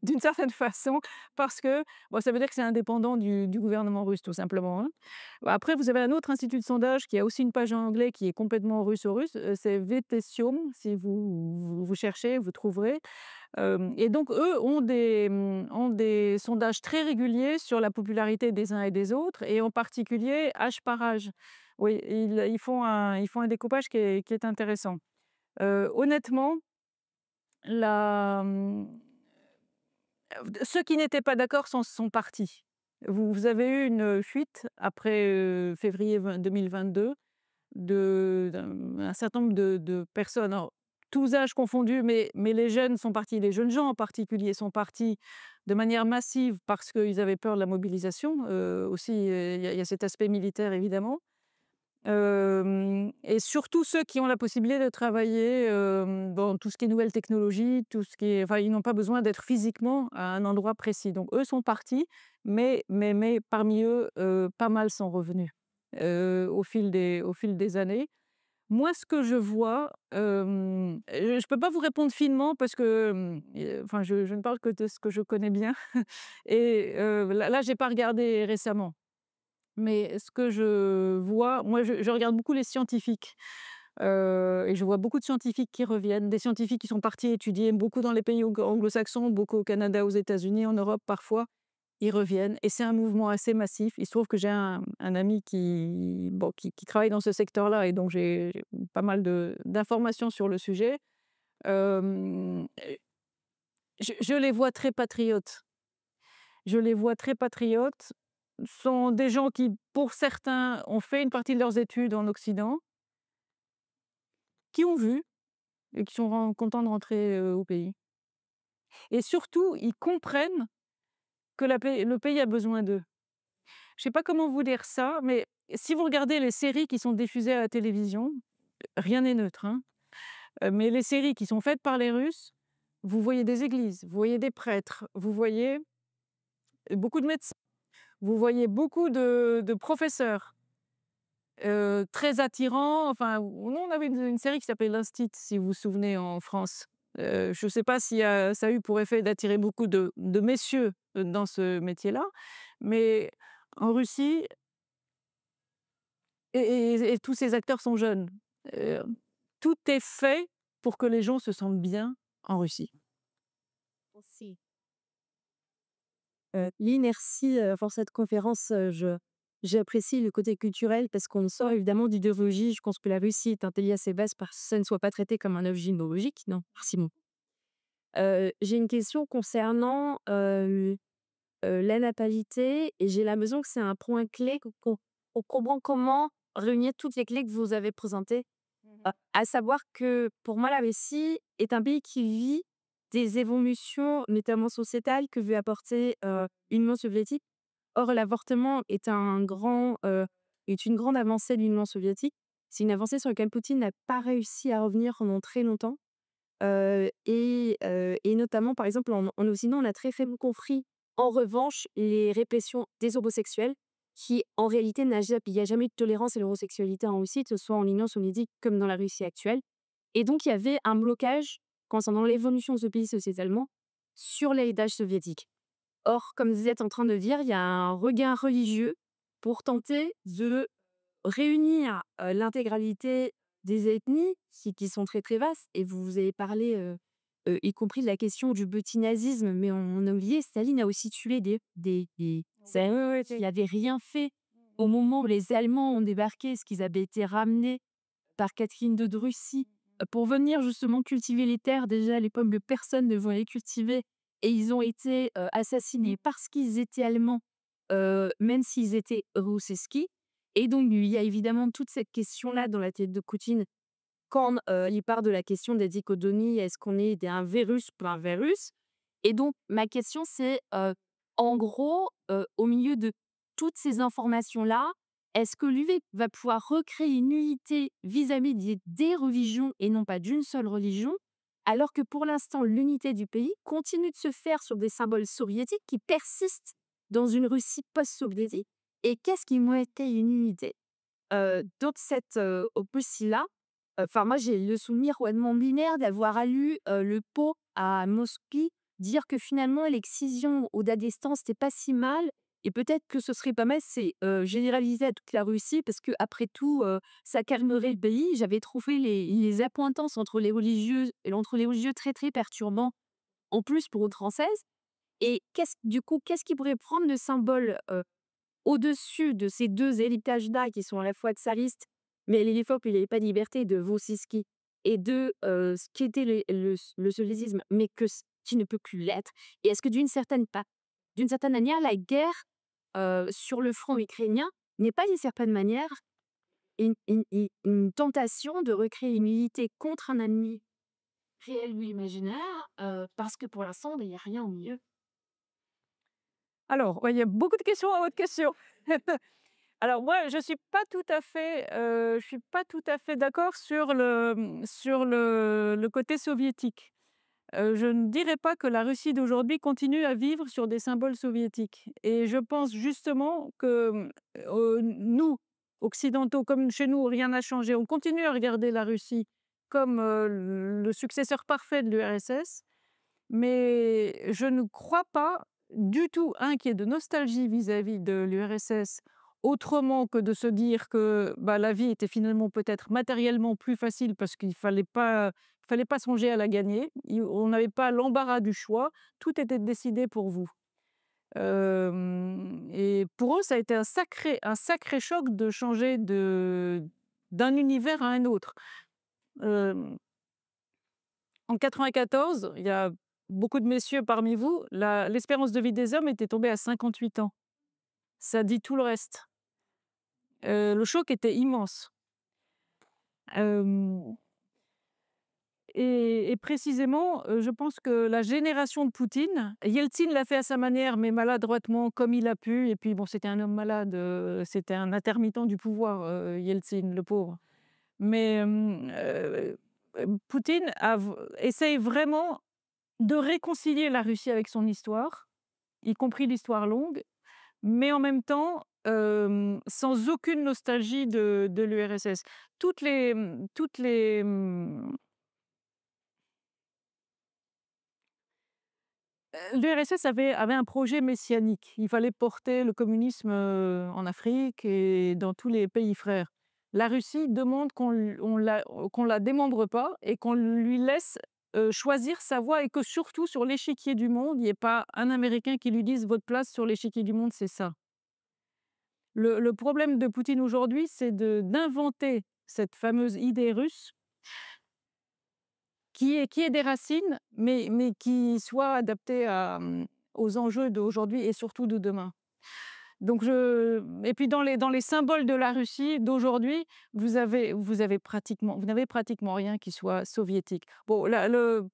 d'une certaine façon parce que, bon, ça veut dire que c'est indépendant du gouvernement russe tout simplement, hein. Après vous avez un autre institut de sondage qui a aussi une page en anglais qui est complètement russo-russe, c'est Vetesium. Si vous cherchez, vous trouverez. Et donc eux ont des sondages très réguliers sur la popularité des uns et des autres et en particulier âge par âge. Oui, ils font un découpage qui est intéressant. Honnêtement, la ceux qui n'étaient pas d'accord sont partis. Vous avez eu une fuite après, février 2022 d'un certain nombre de personnes, alors tous âges confondus, mais les jeunes sont partis, les jeunes gens en particulier sont partis de manière massive parce qu'ils avaient peur de la mobilisation, aussi, il y a cet aspect militaire évidemment. Et surtout ceux qui ont la possibilité de travailler, dans tout ce qui est nouvelles technologies, tout ce qui est enfin, ils n'ont pas besoin d'être physiquement à un endroit précis. Donc eux sont partis, mais parmi eux, pas mal sont revenus, au fil des années. Moi, ce que je vois, je ne peux pas vous répondre finement parce que, enfin, je ne parle que de ce que je connais bien et là, j'ai pas regardé récemment. Mais ce que je vois, moi, je regarde beaucoup les scientifiques, et je vois beaucoup de scientifiques qui reviennent, des scientifiques qui sont partis étudier beaucoup dans les pays anglo-saxons, beaucoup au Canada, aux États-Unis, en Europe parfois. Ils reviennent et c'est un mouvement assez massif. Il se trouve que j'ai un ami qui travaille dans ce secteur-là et donc j'ai pas mal d'informations sur le sujet. Hem, je les vois très patriotes. Je les vois très patriotes. Sont des gens qui, pour certains, ont fait une partie de leurs études en Occident, qui ont vu et qui sont contents de rentrer au pays. Et surtout, ils comprennent que le pays a besoin d'eux. Je ne sais pas comment vous dire ça, mais si vous regardez les séries qui sont diffusées à la télévision, rien n'est neutre, hein, mais les séries qui sont faites par les Russes, vous voyez des églises, vous voyez des prêtres, vous voyez beaucoup de médecins, vous voyez beaucoup de professeurs. très attirant. Enfin, nous, on avait une série qui s'appelait Lost It, si vous vous souvenez, en France. Je ne sais pas si ça a eu pour effet d'attirer beaucoup de messieurs dans ce métier-là, mais en Russie, et tous ces acteurs sont jeunes. Euh, Tout est fait pour que les gens se sentent bien en Russie. Aussi. Merci pour cette conférence. J'apprécie le côté culturel parce qu'on sort évidemment d'idéologie. Je pense que la Russie est un pays assez basse parce que ça ne soit pas traité comme un objet idéologique. Non, merci beaucoup. J'ai une question concernant la natalité et j'ai l'impression que c'est un point clé qu'on comprend comment réunir toutes les clés que vous avez présentées. À savoir que pour moi, la Russie est un pays qui vit des évolutions, notamment sociétales, que veut apporter l'Union soviétique. Or, l'avortement est une grande avancée de l'Union soviétique. C'est une avancée sur laquelle Poutine n'a pas réussi à revenir pendant très longtemps. Et notamment, par exemple, en Occident, on a très faible compris, en revanche, les répressions des homosexuels, qui en réalité il n'y a jamais eu de tolérance à l'homosexualité en Russie, que ce soit en Union soviétique comme dans la Russie actuelle. Et donc, il y avait un blocage concernant l'évolution de ce pays sociétalement sur l'héritage soviétique. Or, comme vous êtes en train de dire, il y a un regain religieux pour tenter de réunir l'intégralité des ethnies qui sont très très vastes. Et vous avez parlé, y compris de la question du petit nazisme, mais on a oublié, Staline a aussi tué des Allemands qui n'avaient rien fait au moment où les Allemands ont débarqué, ce qu'ils avaient été ramenés par Catherine II de Russie pour venir justement cultiver les terres. Déjà à l'époque, personne ne voulait les cultiver et ils ont été assassinés parce qu'ils étaient allemands, même s'ils étaient rousseski. Et donc, il y a évidemment toute cette question-là dans la tête de Poutine quand il part de la question des dichotomies, est-ce qu'on est un virus pour un virus? Et donc, ma question, c'est, en gros, au milieu de toutes ces informations-là, est-ce que lui va pouvoir recréer une unité vis-à-vis des religions et non pas d'une seule religion, alors que pour l'instant, l'unité du pays continue de se faire sur des symboles soviétiques qui persistent dans une Russie post-soviétique? Et qu'est-ce qui m'a été une unité? Dans cette opus-là, enfin moi j'ai le souvenir complètement binaire d'avoir lu le pot à Moscou dire que finalement l'excision au Daghestan c'était pas si mal et peut-être que ce serait pas mal c'est généralisé à toute la Russie parce que après tout ça calmerait le pays. J'avais trouvé les appointances entre les religieux très très perturbants en plus pour une française. Et qu'est-ce qui pourrait prendre le symbole au-dessus de ces 2 héritages-là qui sont à la fois tsaristes, mais à l'époque, il n'y avait pas de liberté, de Vossisky et de ce qu'était le soviétisme, mais qui ne peut plus l'être. Et est-ce que d'une certaine manière, la guerre sur le front ukrainien n'est pas d'une certaine manière une tentation de recréer une unité contre un ennemi réel ou imaginaire, parce que pour l'instant, il n'y a rien au milieu. Alors, ouais, il y a beaucoup de questions à votre question. Alors moi, je suis pas tout à fait, je suis pas tout à fait d'accord sur le côté soviétique. Je ne dirais pas que la Russie d'aujourd'hui continue à vivre sur des symboles soviétiques et je pense justement que, nous, occidentaux, comme chez nous rien n'a changé, on continue à regarder la Russie comme, le successeur parfait de l'URSS. Mais je ne crois pas du tout, qu'il y ait de nostalgie vis-à-vis de l'URSS, autrement que de se dire que, bah, la vie était finalement peut-être matériellement plus facile parce qu'il fallait pas songer à la gagner. On n'avait pas l'embarras du choix, tout était décidé pour vous. Et pour eux, ça a été un sacré choc de changer d'un univers à un autre. Hem En 94, il y a beaucoup de messieurs parmi vous, l'espérance de vie des hommes était tombée à 58 ans. Ça dit tout le reste. Le choc était immense. Hem et précisément, je pense que la génération de Poutine, Yeltsin l'a fait à sa manière, mais maladroitement comme il a pu et puis bon, c'était un homme malade, c'était un intermittent du pouvoir, Yeltsin, le pauvre. Mais Poutine essaye vraiment de réconcilier la Russie avec son histoire, y compris l'histoire longue, mais en même temps, sans aucune nostalgie de l'URSS. Toutes les, l'URSS avait un projet messianique. Il fallait porter le communisme, en Afrique et dans tous les pays frères. La Russie demande qu'on la démembre pas et qu'on lui laisse, choisir sa voie et que surtout sur l'échiquier du monde, il y ait pas un Américain qui lui dise: «Votre place sur l'échiquier du monde, c'est ça». Le problème de Poutine aujourd'hui, c'est d'inventer cette fameuse idée russe qui ait des racines, mais qui soit adaptée aux enjeux d'aujourd'hui et surtout de demain. Donc et puis dans les symboles de la Russie d'aujourd'hui, vous n'avez pratiquement rien qui soit soviétique. Bon,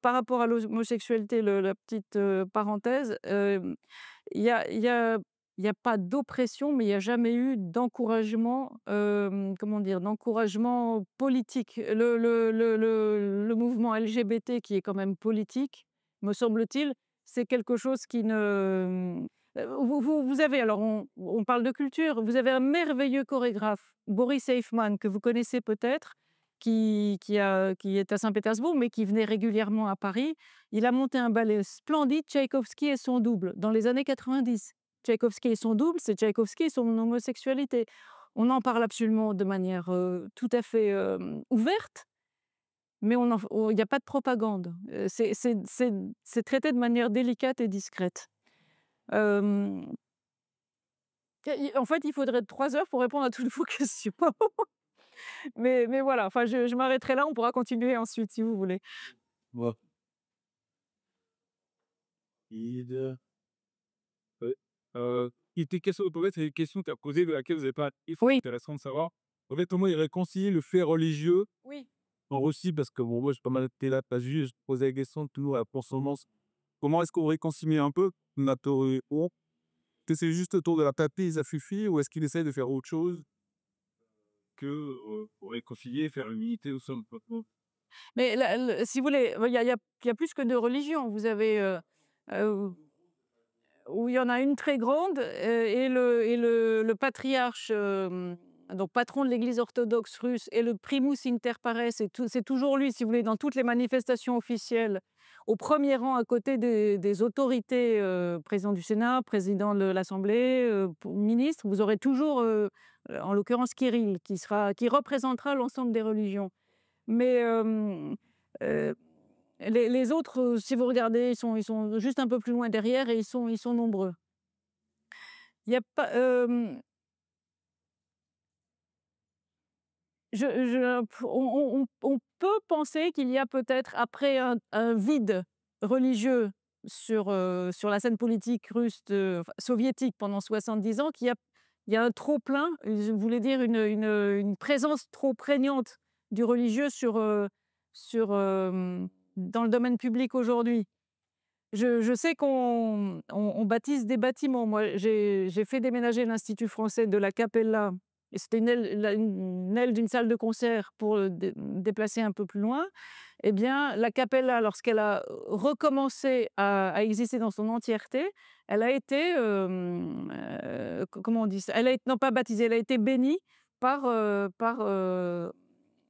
par rapport à l'homosexualité, la petite, parenthèse, il y a pas d'oppression, mais il y a jamais eu d'encouragement, comment dire? D'encouragement politique. Le mouvement LGBT qui est quand même politique, me semble-t-il, c'est quelque chose qui ne vous avez alors on parle de culture, vous avez un merveilleux chorégraphe, Boris Eifman, que vous connaissez peut-être, qui est à Saint-Pétersbourg, mais qui venait régulièrement à Paris. Il a monté un ballet splendide, Tchaïkovski et son double, dans les années 90. Tchaïkovski et son double, c'est Tchaïkovski et son homosexualité. On en parle absolument de manière, tout à fait, ouverte, mais il n'y a pas de propagande. C'est traité de manière délicate et discrète. Hem, En fait, il faudrait 3 heures pour répondre à toutes vos questions. Mais voilà, enfin je m'arrêterai là, on pourra continuer ensuite si vous voulez. Ouais. Ide. Ouais. Il était question, en fait, c'est une question que tu as posée, de laquelle vous n'avez pas répondu. Oui. Intéressant de savoir. En fait, comment il réconcilie le fait religieux Oui. en Russie, parce que bon, moi, j'ai pas mal été là, pas juste, je posais la question toujours à la consonance. Comment est-ce qu'on réconcilie un peu notre théorie? Que c'est juste autour de la papille, ça suffit, ou est-ce qu'il essaie de faire autre chose que pour réconcilier, faire l'unité au sein de peuple? Mais si vous voulez, il y a plus que 2 religions. Vous avez, heu, où il y en a une très grande, et le patriarche, donc patron de l'Église orthodoxe russe et le primus inter pares, c'est toujours lui, si vous voulez, dans toutes les manifestations officielles, au premier rang à côté des autorités, président du Sénat, président de l'Assemblée, ministre. Vous aurez toujours, en l'occurrence Kirill, qui représentera l'ensemble des religions. Mais heu, les autres, si vous regardez, ils sont juste un peu plus loin derrière et ils sont nombreux. Il y a pas, on peut penser qu'il y a peut-être après un vide religieux sur la scène politique russe enfin soviétique pendant 70 ans, il y a un trop plein, je voulais dire une présence trop prégnante du religieux dans le domaine public aujourd'hui. Je sais qu'on baptise des bâtiments. Moi, j'ai fait déménager l'Institut français de la Capella et c'était une aile d'une salle de concert pour le déplacer un peu plus loin. Eh bien, la Capella, lorsqu'elle a recommencé à exister dans son entièreté, elle a été, comment on dit ça? Elle a été non pas baptisée, elle a été bénie par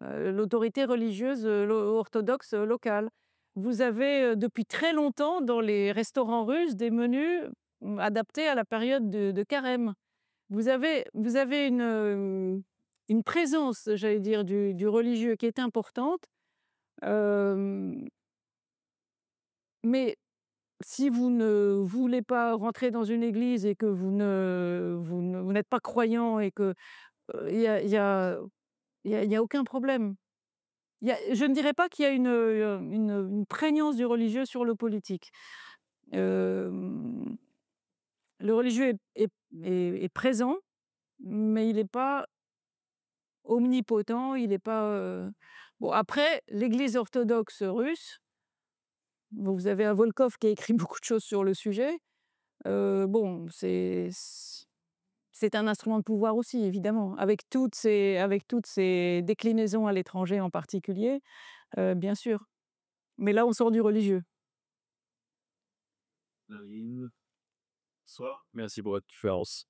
l'autorité religieuse, orthodoxe, locale. Vous avez, depuis très longtemps dans les restaurants russes des menus, adaptés à la période de carême. Vous avez une présence, j'allais dire, du religieux qui est importante, hem, mais si vous ne voulez pas rentrer dans une église et que vous n'êtes pas croyant et que, il y a aucun problème. Je ne dirais pas qu'il y a une prégnance du religieux sur le politique. Hem, le religieux est présent, mais il n'est pas omnipotent, il n'est pas, bon après l'Église orthodoxe russe, bon vous avez un Volkov qui a écrit beaucoup de choses sur le sujet, bon c'est un instrument de pouvoir aussi évidemment, avec toutes ses déclinaisons à l'étranger en particulier, bien sûr. Mais là on sort du religieux. Narine. Soir. Merci pour votre conférence.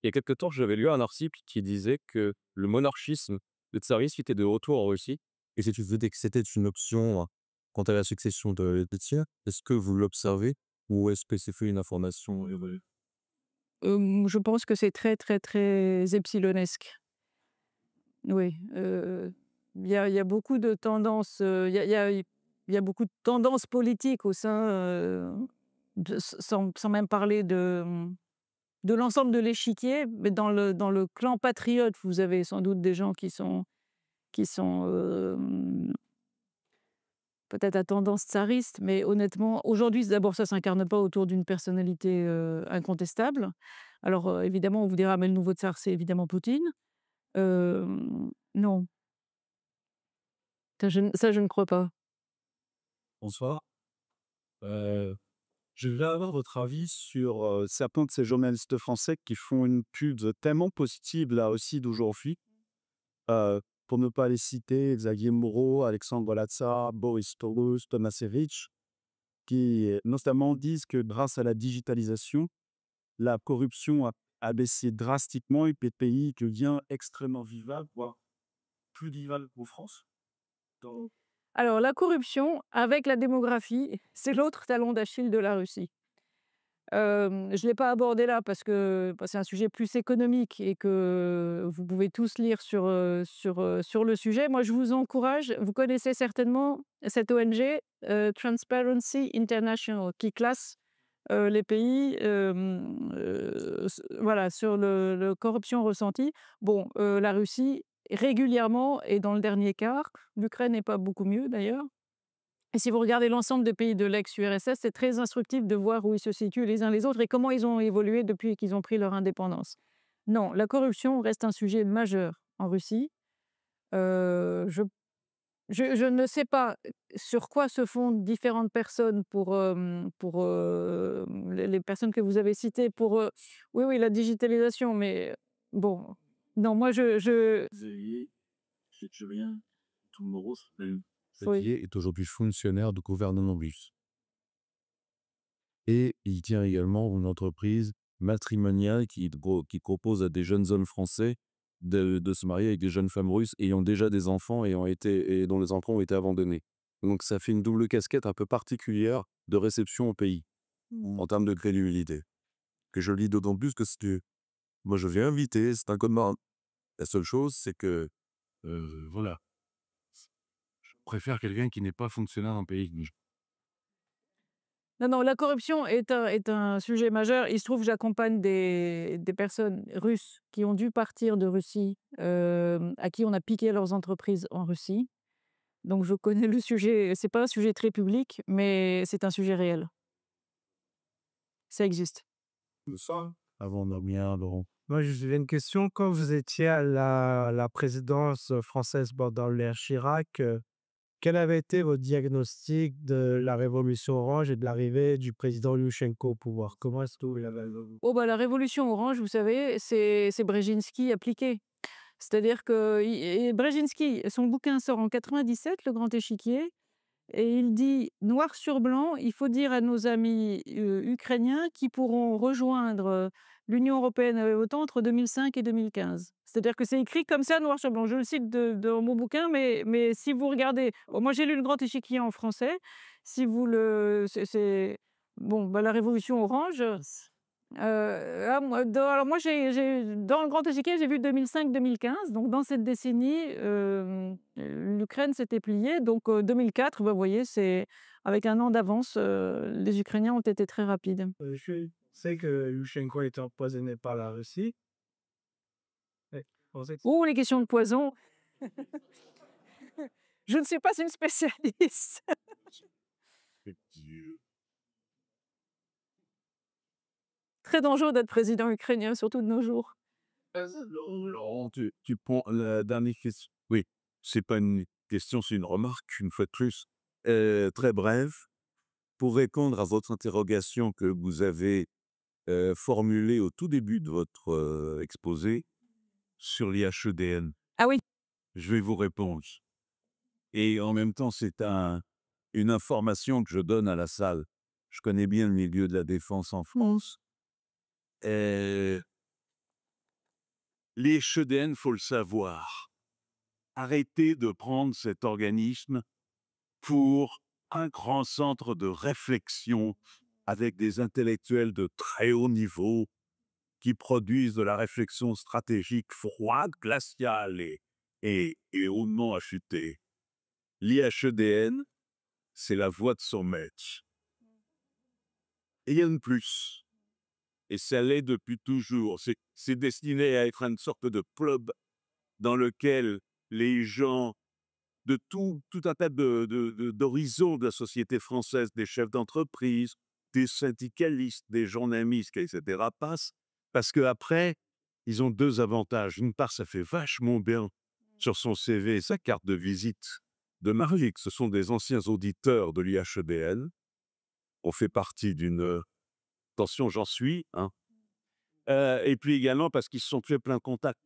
Il y a quelque temps, j'avais lu un article qui disait que le monarchisme, le tsarisme était de retour en Russie. Et si tu disais que c'était une option quant à la succession de tiers, est-ce que vous l'observez ou est-ce que c'est fait une information évoluée? Je pense que c'est très, très, très epsilonesque. Oui, il y a beaucoup de tendances, il y a beaucoup de tendances politiques au sein, sans même parler de l'ensemble de l'échiquier, mais dans le clan patriote, vous avez sans doute des gens qui sont peut-être à tendance tsariste, mais honnêtement, aujourd'hui, d'abord, ça s'incarne pas autour d'une personnalité, incontestable. Alors, évidemment, on vous dira: «Mais le nouveau tsar, c'est évidemment Poutine». Non, ça je ne crois pas. Bonsoir. Euh, je voulais avoir votre avis sur certains de ces journalistes français qui font une pub tellement positive là aussi d'aujourd'hui. Pour ne pas les citer, Xavier Moreau, Alexandre Latza, Boris Taurus, Tomasevich, qui notamment disent que grâce à la digitalisation, la corruption a baissé drastiquement et que le pays devient extrêmement vivable, voire plus vivable qu'en France. Donc, Alors la corruption avec la démographie, c'est l'autre talon d'Achille de la Russie. Je ne l'ai pas abordé là parce que, bah, c'est un sujet plus économique et que vous pouvez tous lire sur le sujet. Moi, je vous encourage, vous connaissez certainement cette ONG, Transparency International, qui classe, les pays, voilà, sur le corruption ressentie. Bon, la Russie, régulièrement est dans le dernier quart. L'Ukraine n'est pas beaucoup mieux d'ailleurs. Et si vous regardez l'ensemble des pays de l'ex-URSS, c'est très instructif de voir où ils se situent les uns les autres et comment ils ont évolué depuis qu'ils ont pris leur indépendance. Non, la corruption reste un sujet majeur en Russie. Je ne sais pas sur quoi se fondent différentes personnes pour les personnes que vous avez citées pour, oui, oui, la digitalisation, mais bon, non, moi Xavier, si tu viens, tout le monde, oui. Xavier est aujourd'hui fonctionnaire du gouvernement russe. Et il tient également une entreprise matrimoniale qui propose à des jeunes hommes français de se marier avec des jeunes femmes russes ayant déjà des enfants et dont les enfants ont été abandonnés. Donc ça fait une double casquette un peu particulière de réception au pays, en termes de crédibilité. Que je lis d'autant plus que moi je viens inviter, c'est un code marrant. La seule chose, c'est que, voilà, je préfère quelqu'un qui n'est pas fonctionnaire dans le pays. Non, non, la corruption est un sujet majeur. Il se trouve que j'accompagne des personnes russes qui ont dû partir de Russie, à qui on a piqué leurs entreprises en Russie. Donc je connais le sujet. C'est pas un sujet très public, mais c'est un sujet réel. Ça existe. ça, Avant Damien, Laurent. Moi, j'ai une question. Quand vous étiez à la présidence française pendant l'ère Chirac, quel avait été votre diagnostic de la révolution orange et de l'arrivée du président Yushchenko au pouvoir? Comment est-ce que vous l'avez vu? Oh bah, la révolution orange, vous savez, c'est Brzezinski appliqué. C'est-à-dire que Brzezinski, son bouquin sort en 97, Le Grand Échiquier. Et il dit noir sur blanc, il faut dire à nos amis ukrainiens qui pourront rejoindre l'Union européenne et l'OTAN entre 2005 et 2015. C'est-à-dire que c'est écrit comme ça, noir sur blanc. Je le cite dans mon bouquin, mais si vous regardez, bon, moi j'ai lu Le Grand Échiquier en français. Si vous le, bon, bah, la Révolution orange. Alors moi, dans Le Grand Échiquier, j'ai vu 2005-2015. Donc, dans cette décennie, l'Ukraine s'était pliée. Donc, 2004, bah, vous voyez, c'est avec un an d'avance, les Ukrainiens ont été très rapides. Je sais que Yushchenko a été empoisonné par la Russie. Et on sait que Oh, les questions de poison. Je ne suis pas une spécialiste. Très dangereux d'être président ukrainien, surtout de nos jours. Laurent, tu prends la dernière question. Oui, c'est pas une question, c'est une remarque, une fois de plus. Très brève, pour répondre à votre interrogation que vous avez formulée au tout début de votre exposé sur l'IHEDN, Ah oui. je vais vous répondre. Et en même temps, c'est une information que je donne à la salle. Je connais bien le milieu de la défense en France. L'IHEDN, faut le savoir. Arrêtez de prendre cet organisme pour un grand centre de réflexion avec des intellectuels de très haut niveau qui produisent de la réflexion stratégique froide, glaciale et hautement affûtée. L'IHEDN, c'est la voie de son maître. Et il y a de plus. Et ça l'est depuis toujours. C'est destiné à être une sorte de club dans lequel les gens de tout un tas d'horizons de la société française, des chefs d'entreprise, des syndicalistes, des journalistes, etc., passent, parce qu'après, ils ont deux avantages. D'une part, ça fait vachement bien sur son CV, sa carte de visite de marier, que ce sont des anciens auditeurs de l'IHEDN. On fait partie d'une... Attention, j'en suis, hein. Et puis également parce qu'ils se sont fait plein de contacts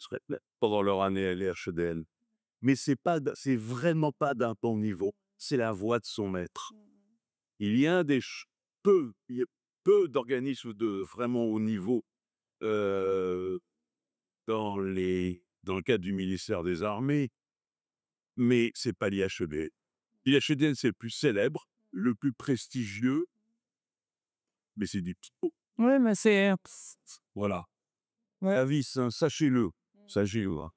pendant leur année à l'IHEDN. Mais c'est vraiment pas d'un bon niveau. C'est la voix de son maître. Il y a peu d'organismes de vraiment haut niveau dans le cadre du ministère des Armées, mais c'est pas l'IHEDN. L'IHEDN, c'est le plus célèbre, le plus prestigieux, mais c'est du pipeau. Oui, mais c'est... Voilà. Ouais. Avis, hein, sachez-le. Sachez-le. Hein.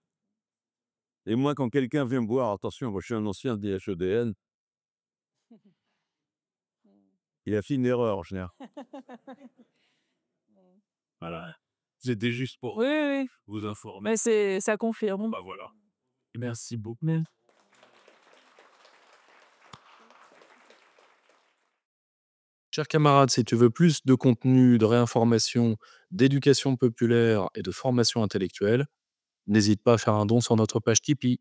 Et moi, quand quelqu'un vient me voir, attention, moi je suis un ancien de l'IHEDN, il a fait une erreur en général. Voilà. C'était juste pour Oui, oui, vous informer. mais ça confirme. Bah voilà. Merci beaucoup. Chers camarades, si tu veux plus de contenu, de réinformation, d'éducation populaire et de formation intellectuelle, n'hésite pas à faire un don sur notre page Tipeee.